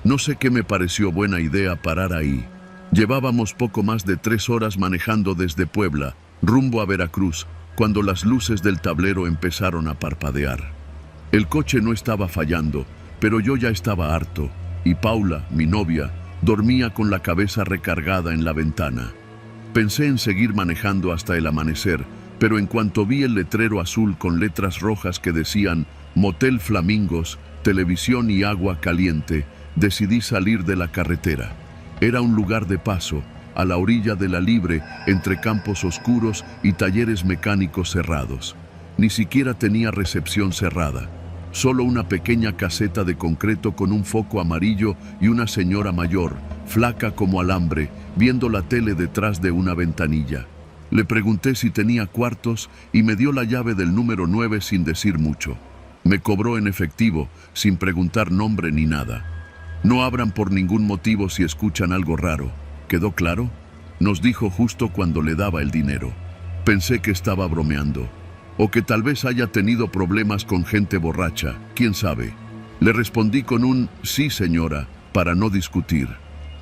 No sé qué me pareció buena idea parar ahí. Llevábamos poco más de 3 horas manejando desde Puebla, rumbo a Veracruz, cuando las luces del tablero empezaron a parpadear. El coche no estaba fallando, pero yo ya estaba harto, y Paula, mi novia, dormía con la cabeza recargada en la ventana. Pensé en seguir manejando hasta el amanecer, pero en cuanto vi el letrero azul con letras rojas que decían Motel Flamingos, televisión y agua caliente, decidí salir de la carretera. Era un lugar de paso, a la orilla de la Libre, entre campos oscuros y talleres mecánicos cerrados. Ni siquiera tenía recepción cerrada. Solo una pequeña caseta de concreto con un foco amarillo y una señora mayor, flaca como alambre, viendo la tele detrás de una ventanilla. Le pregunté si tenía cuartos y me dio la llave del número 9 sin decir mucho. Me cobró en efectivo, sin preguntar nombre ni nada. No abran por ningún motivo si escuchan algo raro. ¿Quedó claro? Nos dijo justo cuando le daba el dinero. Pensé que estaba bromeando. O que tal vez haya tenido problemas con gente borracha, quién sabe. Le respondí con un sí señora, para no discutir.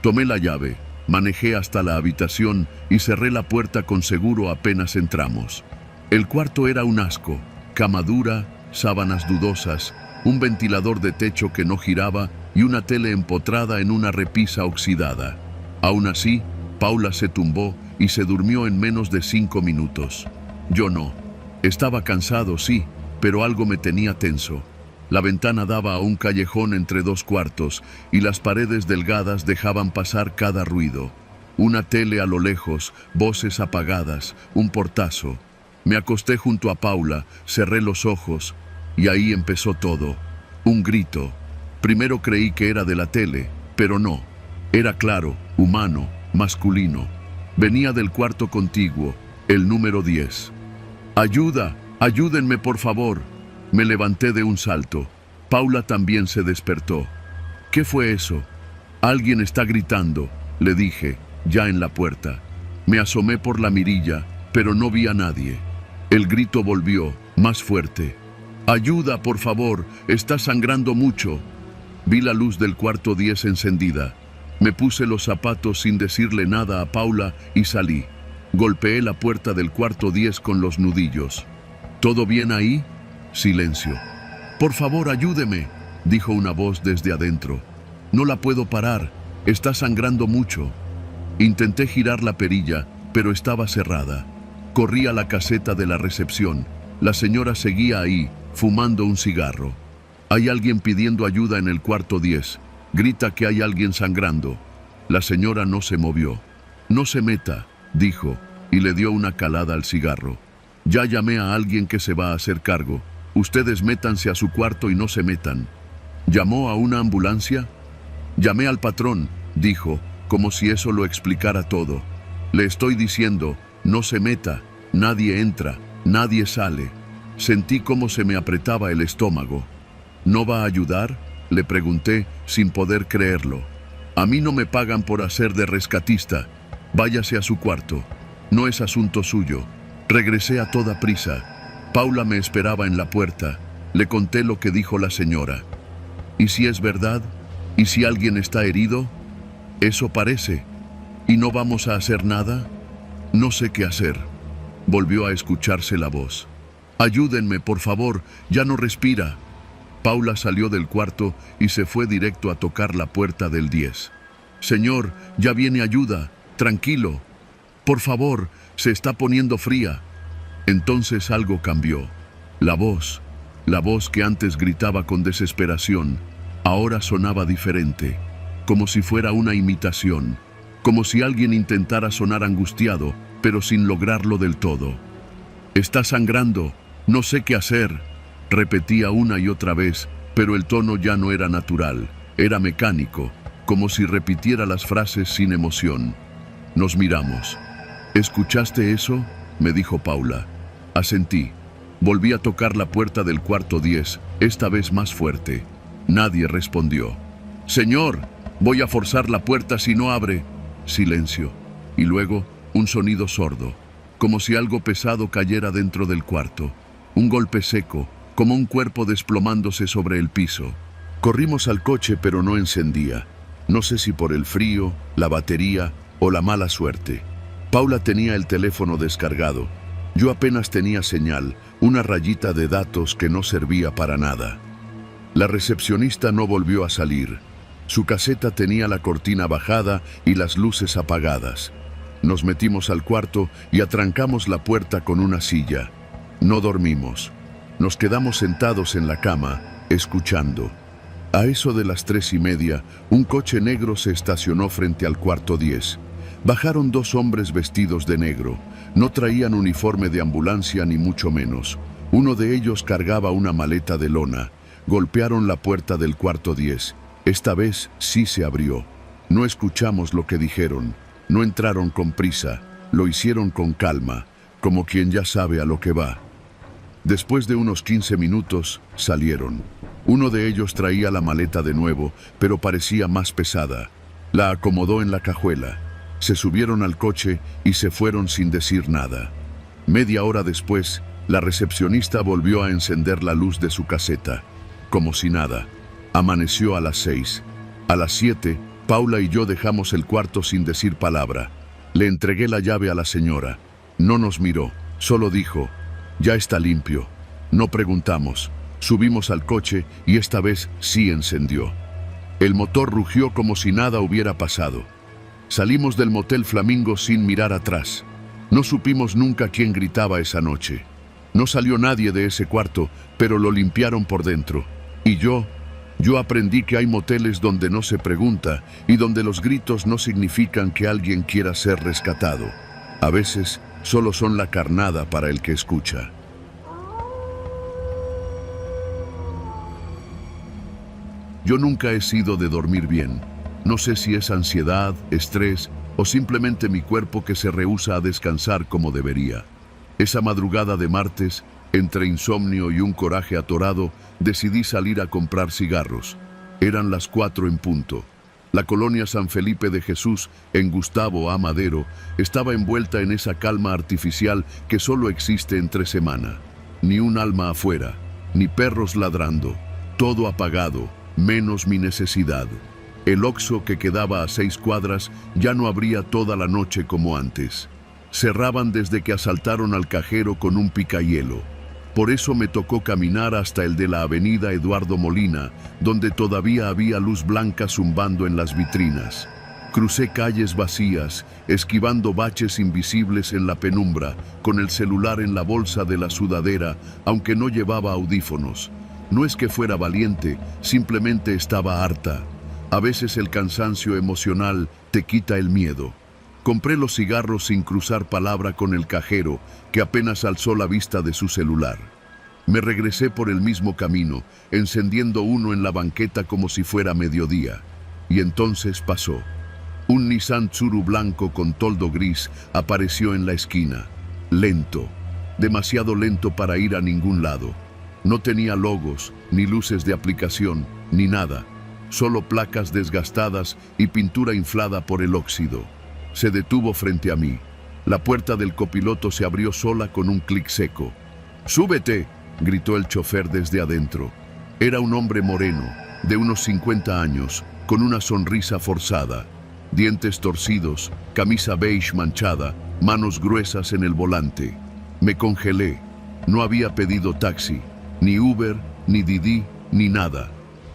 Tomé la llave, manejé hasta la habitación y cerré la puerta con seguro apenas entramos. El cuarto era un asco, cama dura, sábanas dudosas, un ventilador de techo que no giraba y una tele empotrada en una repisa oxidada. Aún así, Paula se tumbó y se durmió en menos de 5 minutos. Yo no. Estaba cansado, sí, pero algo me tenía tenso. La ventana daba a un callejón entre 2 cuartos y las paredes delgadas dejaban pasar cada ruido. Una tele a lo lejos, voces apagadas, un portazo. Me acosté junto a Paula, cerré los ojos y ahí empezó todo. Un grito. Primero creí que era de la tele, pero no. Era claro, humano, masculino. Venía del cuarto contiguo, el número 10. ¡Ayuda! ¡Ayúdenme, por favor! Me levanté de un salto. Paula también se despertó. ¿Qué fue eso? Alguien está gritando, le dije, ya en la puerta. Me asomé por la mirilla, pero no vi a nadie. El grito volvió, más fuerte. ¡Ayuda, por favor! ¡Está sangrando mucho! Vi la luz del cuarto 10 encendida. Me puse los zapatos sin decirle nada a Paula y salí. Golpeé la puerta del cuarto 10 con los nudillos. ¿Todo bien ahí? Silencio. «Por favor, ayúdeme», dijo una voz desde adentro. «No la puedo parar. Está sangrando mucho». Intenté girar la perilla, pero estaba cerrada. Corrí a la caseta de la recepción. La señora seguía ahí, fumando un cigarro. «Hay alguien pidiendo ayuda en el cuarto 10. Grita que hay alguien sangrando». La señora no se movió. «No se meta», dijo, y le dio una calada al cigarro. «Ya llamé a alguien que se va a hacer cargo. Ustedes métanse a su cuarto y no se metan». «¿Llamó a una ambulancia?» «Llamé al patrón», dijo, como si eso lo explicara todo. «Le estoy diciendo, no se meta, nadie entra, nadie sale». Sentí cómo se me apretaba el estómago. «¿No va a ayudar?», le pregunté, sin poder creerlo. «A mí no me pagan por hacer de rescatista. Váyase a su cuarto. No es asunto suyo». Regresé a toda prisa. Paula me esperaba en la puerta. Le conté lo que dijo la señora. «¿Y si es verdad? ¿Y si alguien está herido?» «Eso parece. ¿Y no vamos a hacer nada?» «No sé qué hacer». Volvió a escucharse la voz. «Ayúdenme, por favor, ya no respira». Paula salió del cuarto y se fue directo a tocar la puerta del 10. «Señor, ya viene ayuda. Tranquilo. Por favor, se está poniendo fría». Entonces algo cambió. La voz que antes gritaba con desesperación, ahora sonaba diferente, como si fuera una imitación, como si alguien intentara sonar angustiado, pero sin lograrlo del todo. «Está sangrando, no sé qué hacer», repetía una y otra vez, pero el tono ya no era natural, era mecánico, como si repitiera las frases sin emoción. Nos miramos. «¿Escuchaste eso?», me dijo Paula. Asentí. Volví a tocar la puerta del cuarto 10, esta vez más fuerte. Nadie respondió. «Señor, voy a forzar la puerta si no abre». Silencio. Y luego, un sonido sordo, como si algo pesado cayera dentro del cuarto. Un golpe seco, como un cuerpo desplomándose sobre el piso. Corrimos al coche, pero no encendía. No sé si por el frío, la batería o la mala suerte. Paula tenía el teléfono descargado. Yo apenas tenía señal, una rayita de datos que no servía para nada. La recepcionista no volvió a salir. Su caseta tenía la cortina bajada y las luces apagadas. Nos metimos al cuarto y atrancamos la puerta con una silla. No dormimos. Nos quedamos sentados en la cama, escuchando. A eso de las 3:30, un coche negro se estacionó frente al cuarto 10. Bajaron 2 hombres vestidos de negro. No traían uniforme de ambulancia ni mucho menos. Uno de ellos cargaba una maleta de lona. Golpearon la puerta del cuarto 10. Esta vez sí se abrió. No escuchamos lo que dijeron. No entraron con prisa. Lo hicieron con calma, como quien ya sabe a lo que va. Después de unos 15 minutos, salieron. Uno de ellos traía la maleta de nuevo, pero parecía más pesada. La acomodó en la cajuela. Se subieron al coche y se fueron sin decir nada. Media hora después, la recepcionista volvió a encender la luz de su caseta, como si nada. Amaneció a las 6. A las 7, Paula y yo dejamos el cuarto sin decir palabra. Le entregué la llave a la señora. No nos miró, solo dijo: «Ya está limpio». No preguntamos. Subimos al coche y esta vez sí encendió. El motor rugió como si nada hubiera pasado. Salimos del motel Flamingo sin mirar atrás. No supimos nunca quién gritaba esa noche. No salió nadie de ese cuarto, pero lo limpiaron por dentro. Y yo aprendí que hay moteles donde no se pregunta y donde los gritos no significan que alguien quiera ser rescatado. A veces solo son la carnada para el que escucha. Yo nunca he sido de dormir bien. No sé si es ansiedad, estrés o simplemente mi cuerpo que se rehúsa a descansar como debería. Esa madrugada de martes, entre insomnio y un coraje atorado, decidí salir a comprar cigarros. Eran las 4 en punto. La colonia San Felipe de Jesús, en Gustavo A. Madero, estaba envuelta en esa calma artificial que solo existe entre semana. Ni un alma afuera, ni perros ladrando, todo apagado, menos mi necesidad. El Oxxo que quedaba a 6 cuadras ya no abría toda la noche como antes. Cerraban desde que asaltaron al cajero con un picahielo. Por eso me tocó caminar hasta el de la avenida Eduardo Molina, donde todavía había luz blanca zumbando en las vitrinas. Crucé calles vacías, esquivando baches invisibles en la penumbra, con el celular en la bolsa de la sudadera, aunque no llevaba audífonos. No es que fuera valiente, simplemente estaba harta. A veces el cansancio emocional te quita el miedo. Compré los cigarros sin cruzar palabra con el cajero, que apenas alzó la vista de su celular. Me regresé por el mismo camino, encendiendo uno en la banqueta como si fuera mediodía. Y entonces pasó. Un Nissan Tsuru blanco con toldo gris apareció en la esquina. Lento, demasiado lento para ir a ningún lado. No tenía logos, ni luces de aplicación, ni nada. Solo placas desgastadas y pintura inflada por el óxido. Se detuvo frente a mí. La puerta del copiloto se abrió sola con un clic seco. ¡Súbete!, gritó el chofer desde adentro. Era un hombre moreno, de unos 50 años, con una sonrisa forzada. Dientes torcidos, camisa beige manchada, manos gruesas en el volante. Me congelé. No había pedido taxi, ni Uber, ni Didi, ni nada.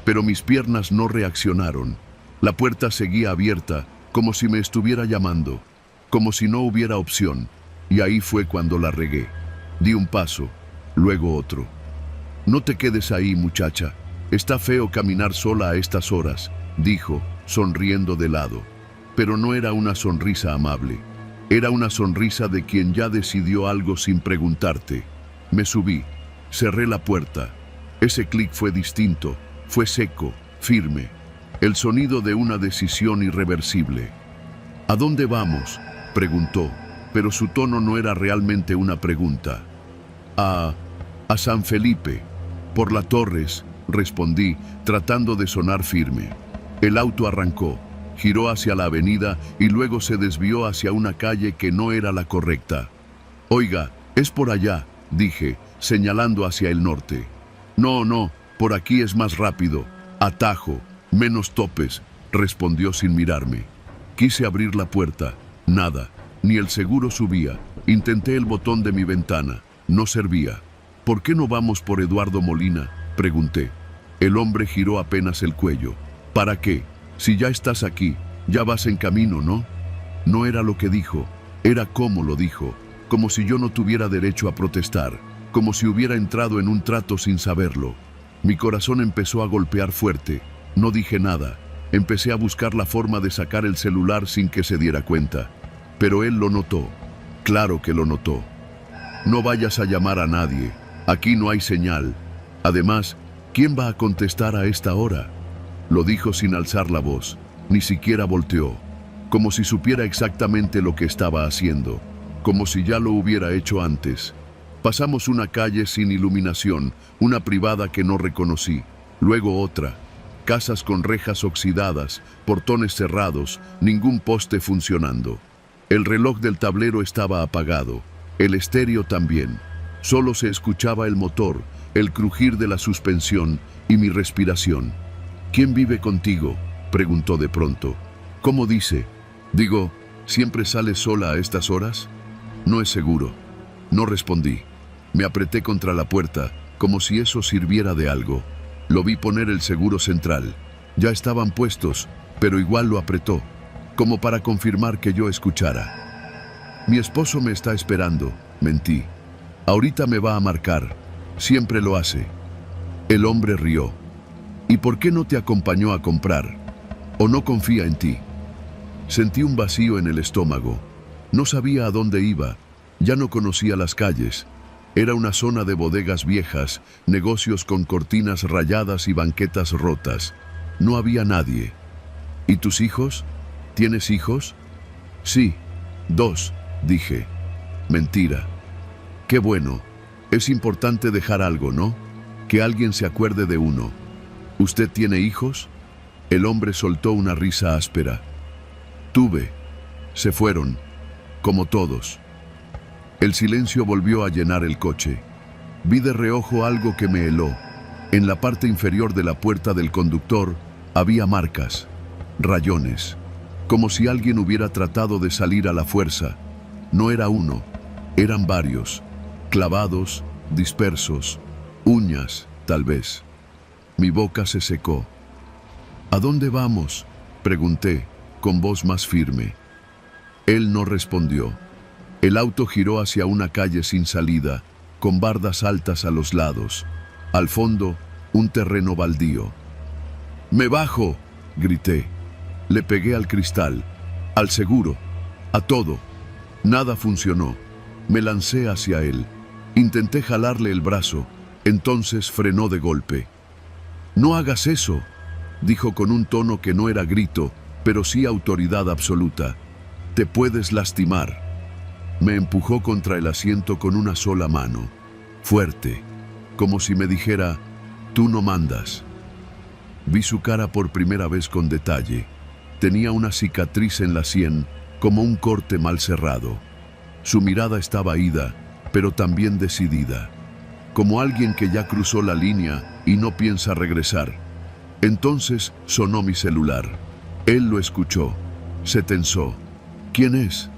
Pero mis piernas no reaccionaron. La puerta seguía abierta, como si me estuviera llamando, como si no hubiera opción, y ahí fue cuando la regué. Di un paso, luego otro. No te quedes ahí, muchacha. Está feo caminar sola a estas horas, dijo, sonriendo de lado. Pero no era una sonrisa amable. Era una sonrisa de quien ya decidió algo sin preguntarte. Me subí, cerré la puerta. Ese clic fue distinto, fue seco, firme. El sonido de una decisión irreversible. ¿A dónde vamos?, preguntó, pero su tono no era realmente una pregunta. A San Felipe, por la Torres, respondí, tratando de sonar firme. El auto arrancó, giró hacia la avenida y luego se desvió hacia una calle que no era la correcta. Oiga, es por allá, dije, señalando hacia el norte. No, por aquí es más rápido. Atajo. Menos topes, respondió sin mirarme. Quise abrir la puerta. Nada, ni el seguro subía. Intenté el botón de mi ventana. No servía. ¿Por qué no vamos por Eduardo Molina?, pregunté. El hombre giró apenas el cuello. ¿Para qué? Si ya estás aquí, ya vas en camino, ¿no? No era lo que dijo, era cómo lo dijo, como si yo no tuviera derecho a protestar, como si hubiera entrado en un trato sin saberlo. Mi corazón empezó a golpear fuerte. No dije nada. Empecé a buscar la forma de sacar el celular sin que se diera cuenta. Pero él lo notó. Claro que lo notó. No vayas a llamar a nadie. Aquí no hay señal. Además, ¿quién va a contestar a esta hora? Lo dijo sin alzar la voz. Ni siquiera volteó. Como si supiera exactamente lo que estaba haciendo. Como si ya lo hubiera hecho antes. Pasamos una calle sin iluminación, una privada que no reconocí. Luego otra. Casas con rejas oxidadas, portones cerrados, ningún poste funcionando. El reloj del tablero estaba apagado, el estéreo también. Solo se escuchaba el motor, el crujir de la suspensión y mi respiración. ¿Quién vive contigo?, preguntó de pronto. ¿Cómo dice? Digo, ¿siempre sales sola a estas horas? No es seguro. No respondí. Me apreté contra la puerta, como si eso sirviera de algo. Lo vi poner el seguro central. Ya estaban puestos, pero igual lo apretó, como para confirmar que yo escuchara. Mi esposo me está esperando, mentí. Ahorita me va a marcar. Siempre lo hace. El hombre rió. ¿Y por qué no te acompañó a comprar? ¿O no confía en ti? Sentí un vacío en el estómago. No sabía a dónde iba. Ya no conocía las calles. Era una zona de bodegas viejas, negocios con cortinas rayadas y banquetas rotas. No había nadie. ¿Y tus hijos? ¿Tienes hijos? Sí, 2, dije. Mentira. Qué bueno. Es importante dejar algo, ¿no? Que alguien se acuerde de uno. ¿Usted tiene hijos? El hombre soltó una risa áspera. Tuve. Se fueron, como todos. El silencio volvió a llenar el coche. Vi de reojo algo que me heló. En la parte inferior de la puerta del conductor había marcas, rayones, como si alguien hubiera tratado de salir a la fuerza. No era uno, eran varios, clavados, dispersos, uñas, tal vez. Mi boca se secó. ¿A dónde vamos?, pregunté, con voz más firme. Él no respondió. El auto giró hacia una calle sin salida, con bardas altas a los lados. Al fondo, un terreno baldío. ¡Me bajo!, grité. Le pegué al cristal, al seguro, a todo. Nada funcionó. Me lancé hacia él. Intenté jalarle el brazo, entonces frenó de golpe. «No hagas eso», dijo con un tono que no era grito, pero sí autoridad absoluta. «Te puedes lastimar». Me empujó contra el asiento con una sola mano, fuerte, como si me dijera, «Tú no mandas». Vi su cara por primera vez con detalle. Tenía una cicatriz en la sien, como un corte mal cerrado. Su mirada estaba ida, pero también decidida, como alguien que ya cruzó la línea y no piensa regresar. Entonces sonó mi celular. Él lo escuchó. Se tensó. «¿Quién es?»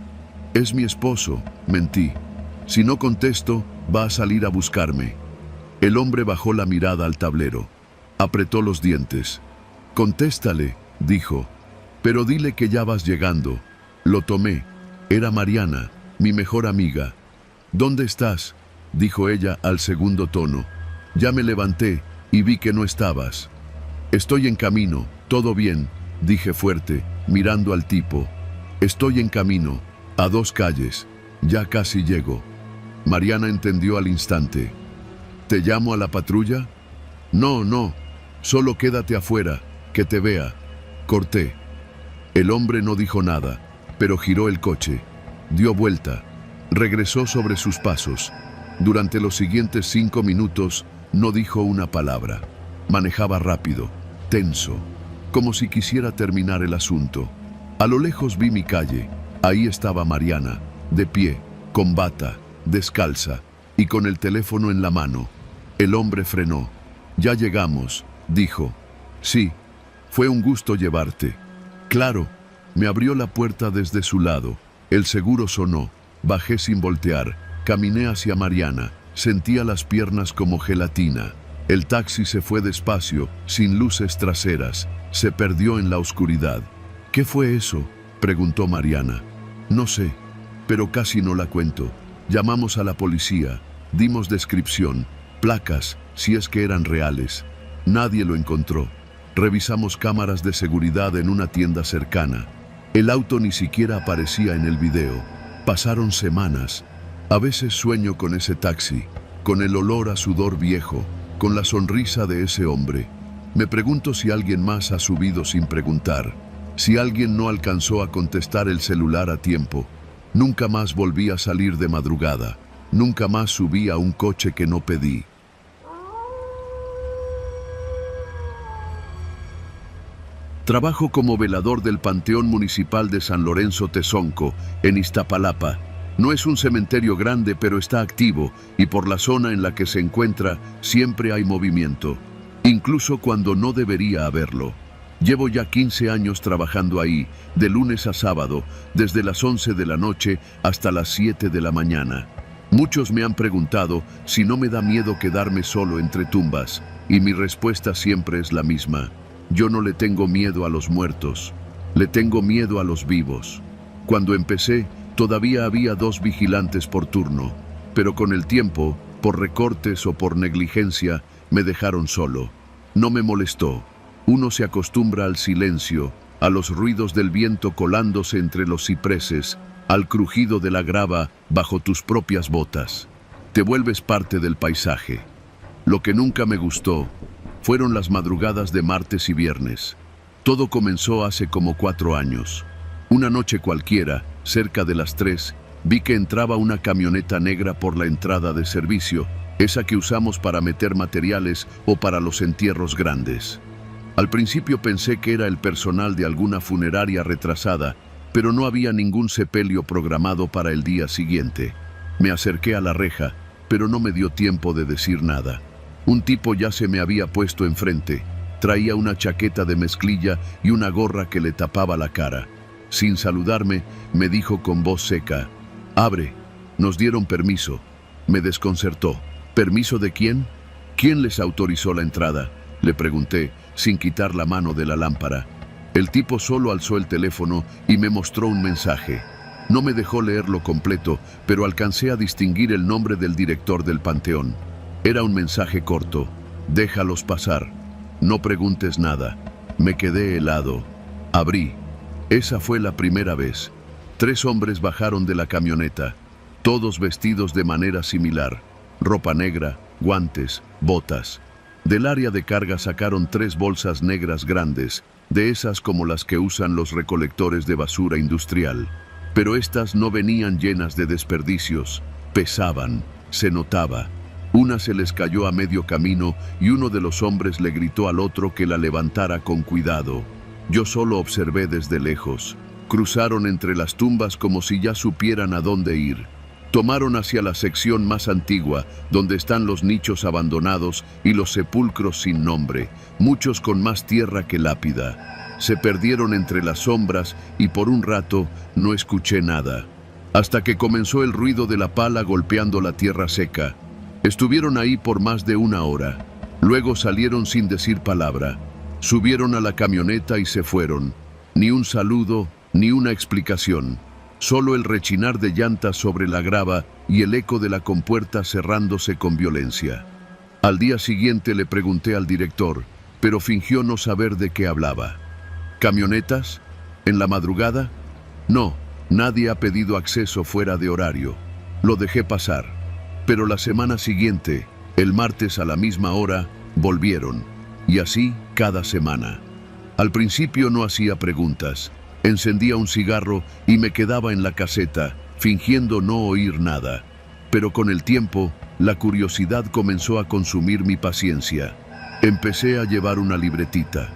«Es mi esposo», mentí. «Si no contesto, va a salir a buscarme». El hombre bajó la mirada al tablero. Apretó los dientes. «Contéstale», dijo. «Pero dile que ya vas llegando». Lo tomé. Era Mariana, mi mejor amiga. «¿Dónde estás?», dijo ella al segundo tono. Ya me levanté y vi que no estabas. «Estoy en camino, todo bien», dije fuerte, mirando al tipo. «Estoy en camino, a 2 calles, ya casi llego». Mariana entendió al instante. «¿Te llamo a la patrulla?» No, solo quédate afuera, que te vea». Corté. El hombre no dijo nada, pero giró el coche. Dio vuelta. Regresó sobre sus pasos. Durante los siguientes 5 minutos no dijo una palabra. Manejaba rápido, tenso, como si quisiera terminar el asunto. A lo lejos vi mi calle. Ahí estaba Mariana, de pie, con bata, descalza y con el teléfono en la mano. El hombre frenó. «Ya llegamos», dijo. «Sí, fue un gusto llevarte». «Claro». Me abrió la puerta desde su lado. El seguro sonó. Bajé sin voltear. Caminé hacia Mariana. Sentía las piernas como gelatina. El taxi se fue despacio, sin luces traseras. Se perdió en la oscuridad. «¿Qué fue eso?», preguntó Mariana. «No sé, pero casi no la cuento. Llamamos a la policía. Dimos descripción, placas, si es que eran reales. Nadie lo encontró. Revisamos cámaras de seguridad en una tienda cercana. El auto ni siquiera aparecía en el video. Pasaron semanas. A veces sueño con ese taxi, con el olor a sudor viejo, con la sonrisa de ese hombre. Me pregunto si alguien más ha subido sin preguntar, si alguien no alcanzó a contestar el celular a tiempo. Nunca más volví a salir de madrugada. Nunca más subí a un coche que no pedí». Trabajo como velador del Panteón Municipal de San Lorenzo Tezonco, en Iztapalapa. No es un cementerio grande, pero está activo, y por la zona en la que se encuentra siempre hay movimiento, incluso cuando no debería haberlo. Llevo ya 15 años trabajando ahí, de lunes a sábado, desde las 11 de la noche hasta las 7 de la mañana. Muchos me han preguntado si no me da miedo quedarme solo entre tumbas, y mi respuesta siempre es la misma. Yo no le tengo miedo a los muertos, le tengo miedo a los vivos. Cuando empecé, todavía había 2 vigilantes por turno, pero con el tiempo, por recortes o por negligencia, me dejaron solo. No me molestó. Uno se acostumbra al silencio, a los ruidos del viento colándose entre los cipreses, al crujido de la grava bajo tus propias botas. Te vuelves parte del paisaje. Lo que nunca me gustó Fueron las madrugadas de martes y viernes. Todo comenzó hace como 4 años. Una noche cualquiera, cerca de las 3, vi que entraba una camioneta negra por la entrada de servicio, esa que usamos para meter materiales o para los entierros grandes. Al principio pensé que era el personal de alguna funeraria retrasada, pero no había ningún sepelio programado para el día siguiente. Me acerqué a la reja, pero no me dio tiempo de decir nada. Un tipo ya se me había puesto enfrente. Traía una chaqueta de mezclilla y una gorra que le tapaba la cara. Sin saludarme, me dijo con voz seca: «Abre, nos dieron permiso». Me desconcertó. ¿Permiso de quién? ¿Quién les autorizó la entrada?, le pregunté, sin quitar la mano de la lámpara. El tipo solo alzó el teléfono y me mostró un mensaje. No me dejó leerlo completo, pero alcancé a distinguir el nombre del director del panteón. Era un mensaje corto: «Déjalos pasar. No preguntes nada». Me quedé helado. Abrí. Esa fue la primera vez. 3 hombres bajaron de la camioneta, todos vestidos de manera similar. Ropa negra, guantes, botas. Del área de carga sacaron 3 bolsas negras grandes, de esas como las que usan los recolectores de basura industrial. Pero estas no venían llenas de desperdicios. Pesaban, se notaba. Una se les cayó a medio camino y uno de los hombres le gritó al otro que la levantara con cuidado. Yo solo observé desde lejos. Cruzaron entre las tumbas como si ya supieran a dónde ir. Tomaron hacia la sección más antigua, donde están los nichos abandonados y los sepulcros sin nombre, muchos con más tierra que lápida. Se perdieron entre las sombras y por un rato no escuché nada, hasta que comenzó el ruido de la pala golpeando la tierra seca. Estuvieron ahí por más de 1 hora. Luego salieron sin decir palabra. Subieron a la camioneta y se fueron. Ni un saludo, ni una explicación. Solo el rechinar de llantas sobre la grava y el eco de la compuerta cerrándose con violencia. Al día siguiente le pregunté al director, pero fingió no saber de qué hablaba. ¿Camionetas? ¿En la madrugada? No, nadie ha pedido acceso fuera de horario. Lo dejé pasar. Pero la semana siguiente, el martes a la misma hora, volvieron. Y así cada semana. Al principio no hacía preguntas. Encendía un cigarro y me quedaba en la caseta, fingiendo no oír nada. Pero con el tiempo, la curiosidad comenzó a consumir mi paciencia. Empecé a llevar una libretita.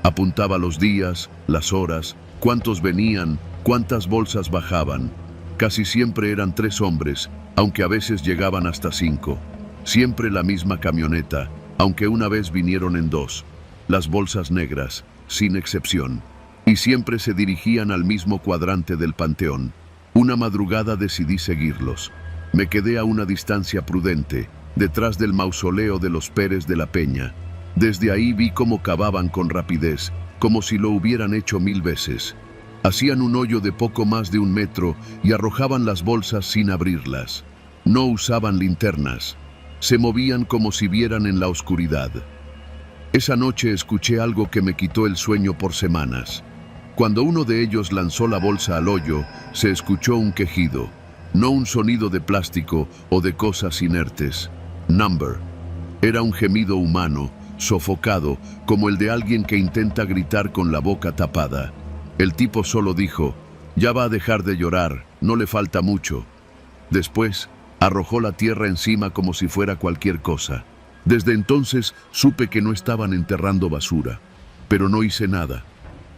Apuntaba los días, las horas, cuántos venían, cuántas bolsas bajaban. Casi siempre eran 3 hombres, aunque a veces llegaban hasta 5. Siempre la misma camioneta, aunque una vez vinieron en 2. Las bolsas negras, sin excepción. Y siempre se dirigían al mismo cuadrante del panteón. Una madrugada decidí seguirlos. Me quedé a una distancia prudente, detrás del mausoleo de los Pérez de la Peña. Desde ahí vi cómo cavaban con rapidez, como si lo hubieran hecho 1000 veces. Hacían un hoyo de poco más de 1 metro y arrojaban las bolsas sin abrirlas. No usaban linternas. Se movían como si vieran en la oscuridad. Esa noche escuché algo que me quitó el sueño por semanas. Cuando uno de ellos lanzó la bolsa al hoyo, se escuchó un quejido, no un sonido de plástico o de cosas inertes. Number. Era un gemido humano, sofocado, como el de alguien que intenta gritar con la boca tapada. El tipo solo dijo: «Ya va a dejar de llorar, no le falta mucho». Después, arrojó la tierra encima como si fuera cualquier cosa. Desde entonces supe que no estaban enterrando basura, pero no hice nada.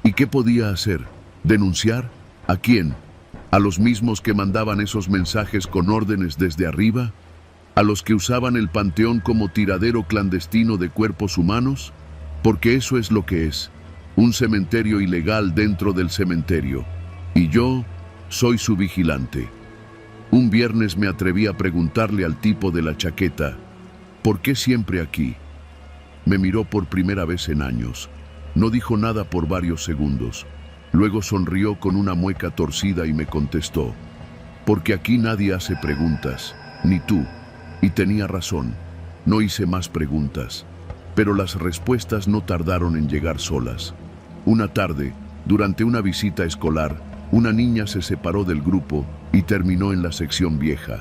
¿Y qué podía hacer? ¿Denunciar? ¿A quién? ¿A los mismos que mandaban esos mensajes con órdenes desde arriba? ¿A los que usaban el panteón como tiradero clandestino de cuerpos humanos? Porque eso es lo que es, un cementerio ilegal dentro del cementerio. Y yo soy su vigilante. Un viernes me atreví a preguntarle al tipo de la chaqueta: «¿Por qué siempre aquí?». Me miró por primera vez en años. No dijo nada por varios segundos. Luego sonrió con una mueca torcida y me contestó: «Porque aquí nadie hace preguntas, ni tú». Y tenía razón. No hice más preguntas. Pero las respuestas no tardaron en llegar solas. Una tarde, durante una visita escolar, una niña se separó del grupo y terminó en la sección vieja.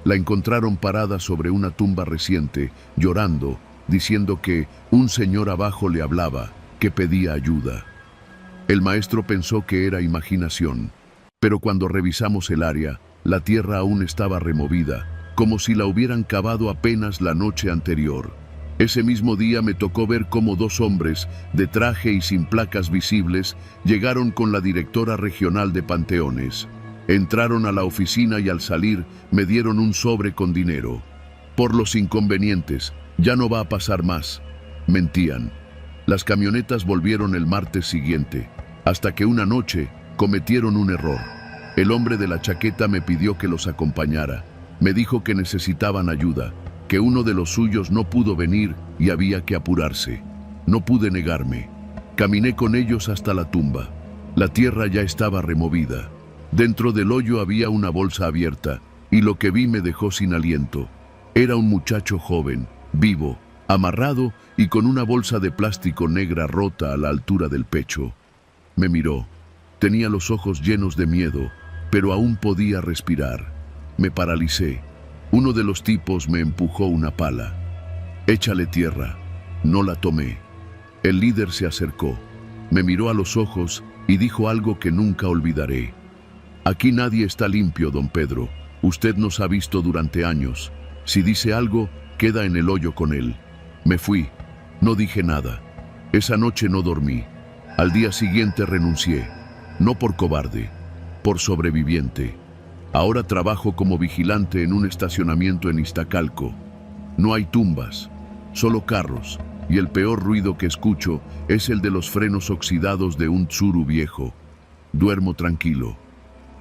La encontraron parada sobre una tumba reciente, llorando, diciendo que un señor abajo le hablaba, que pedía ayuda. El maestro pensó que era imaginación, pero cuando revisamos el área, la tierra aún estaba removida, como si la hubieran cavado apenas la noche anterior. Ese mismo día me tocó ver cómo dos hombres, de traje y sin placas visibles, llegaron con la directora regional de Panteones. Entraron a la oficina y al salir me dieron un sobre con dinero. Por los inconvenientes, ya no va a pasar más. Mentían. Las camionetas volvieron el martes siguiente, hasta que una noche cometieron un error. El hombre de la chaqueta me pidió que los acompañara. Me dijo que necesitaban ayuda, que uno de los suyos no pudo venir y había que apurarse. No pude negarme. Caminé con ellos hasta la tumba. La tierra ya estaba removida. Dentro del hoyo había una bolsa abierta, y lo que vi me dejó sin aliento. Era un muchacho joven, vivo, amarrado y con una bolsa de plástico negra rota a la altura del pecho. Me miró. Tenía los ojos llenos de miedo, pero aún podía respirar. Me paralicé. Uno de los tipos me empujó una pala. «Échale tierra». No la tomé. El líder se acercó, me miró a los ojos y dijo algo que nunca olvidaré. «Aquí nadie está limpio, don Pedro. Usted nos ha visto durante años. Si dice algo, queda en el hoyo con él». Me fui. No dije nada. Esa noche no dormí. Al día siguiente renuncié. No por cobarde, por sobreviviente. Ahora trabajo como vigilante en un estacionamiento en Iztacalco. No hay tumbas, solo carros, y el peor ruido que escucho es el de los frenos oxidados de un Tsuru viejo. Duermo tranquilo,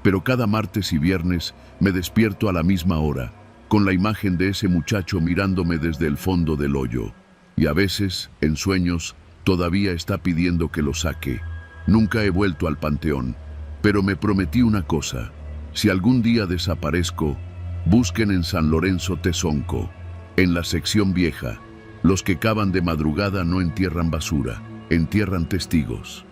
pero cada martes y viernes me despierto a la misma hora, con la imagen de ese muchacho mirándome desde el fondo del hoyo. Y a veces, en sueños, todavía está pidiendo que lo saque. Nunca he vuelto al panteón, pero me prometí una cosa. Si algún día desaparezco, busquen en San Lorenzo Tezonco, en la sección vieja. Los que cavan de madrugada no entierran basura, entierran testigos.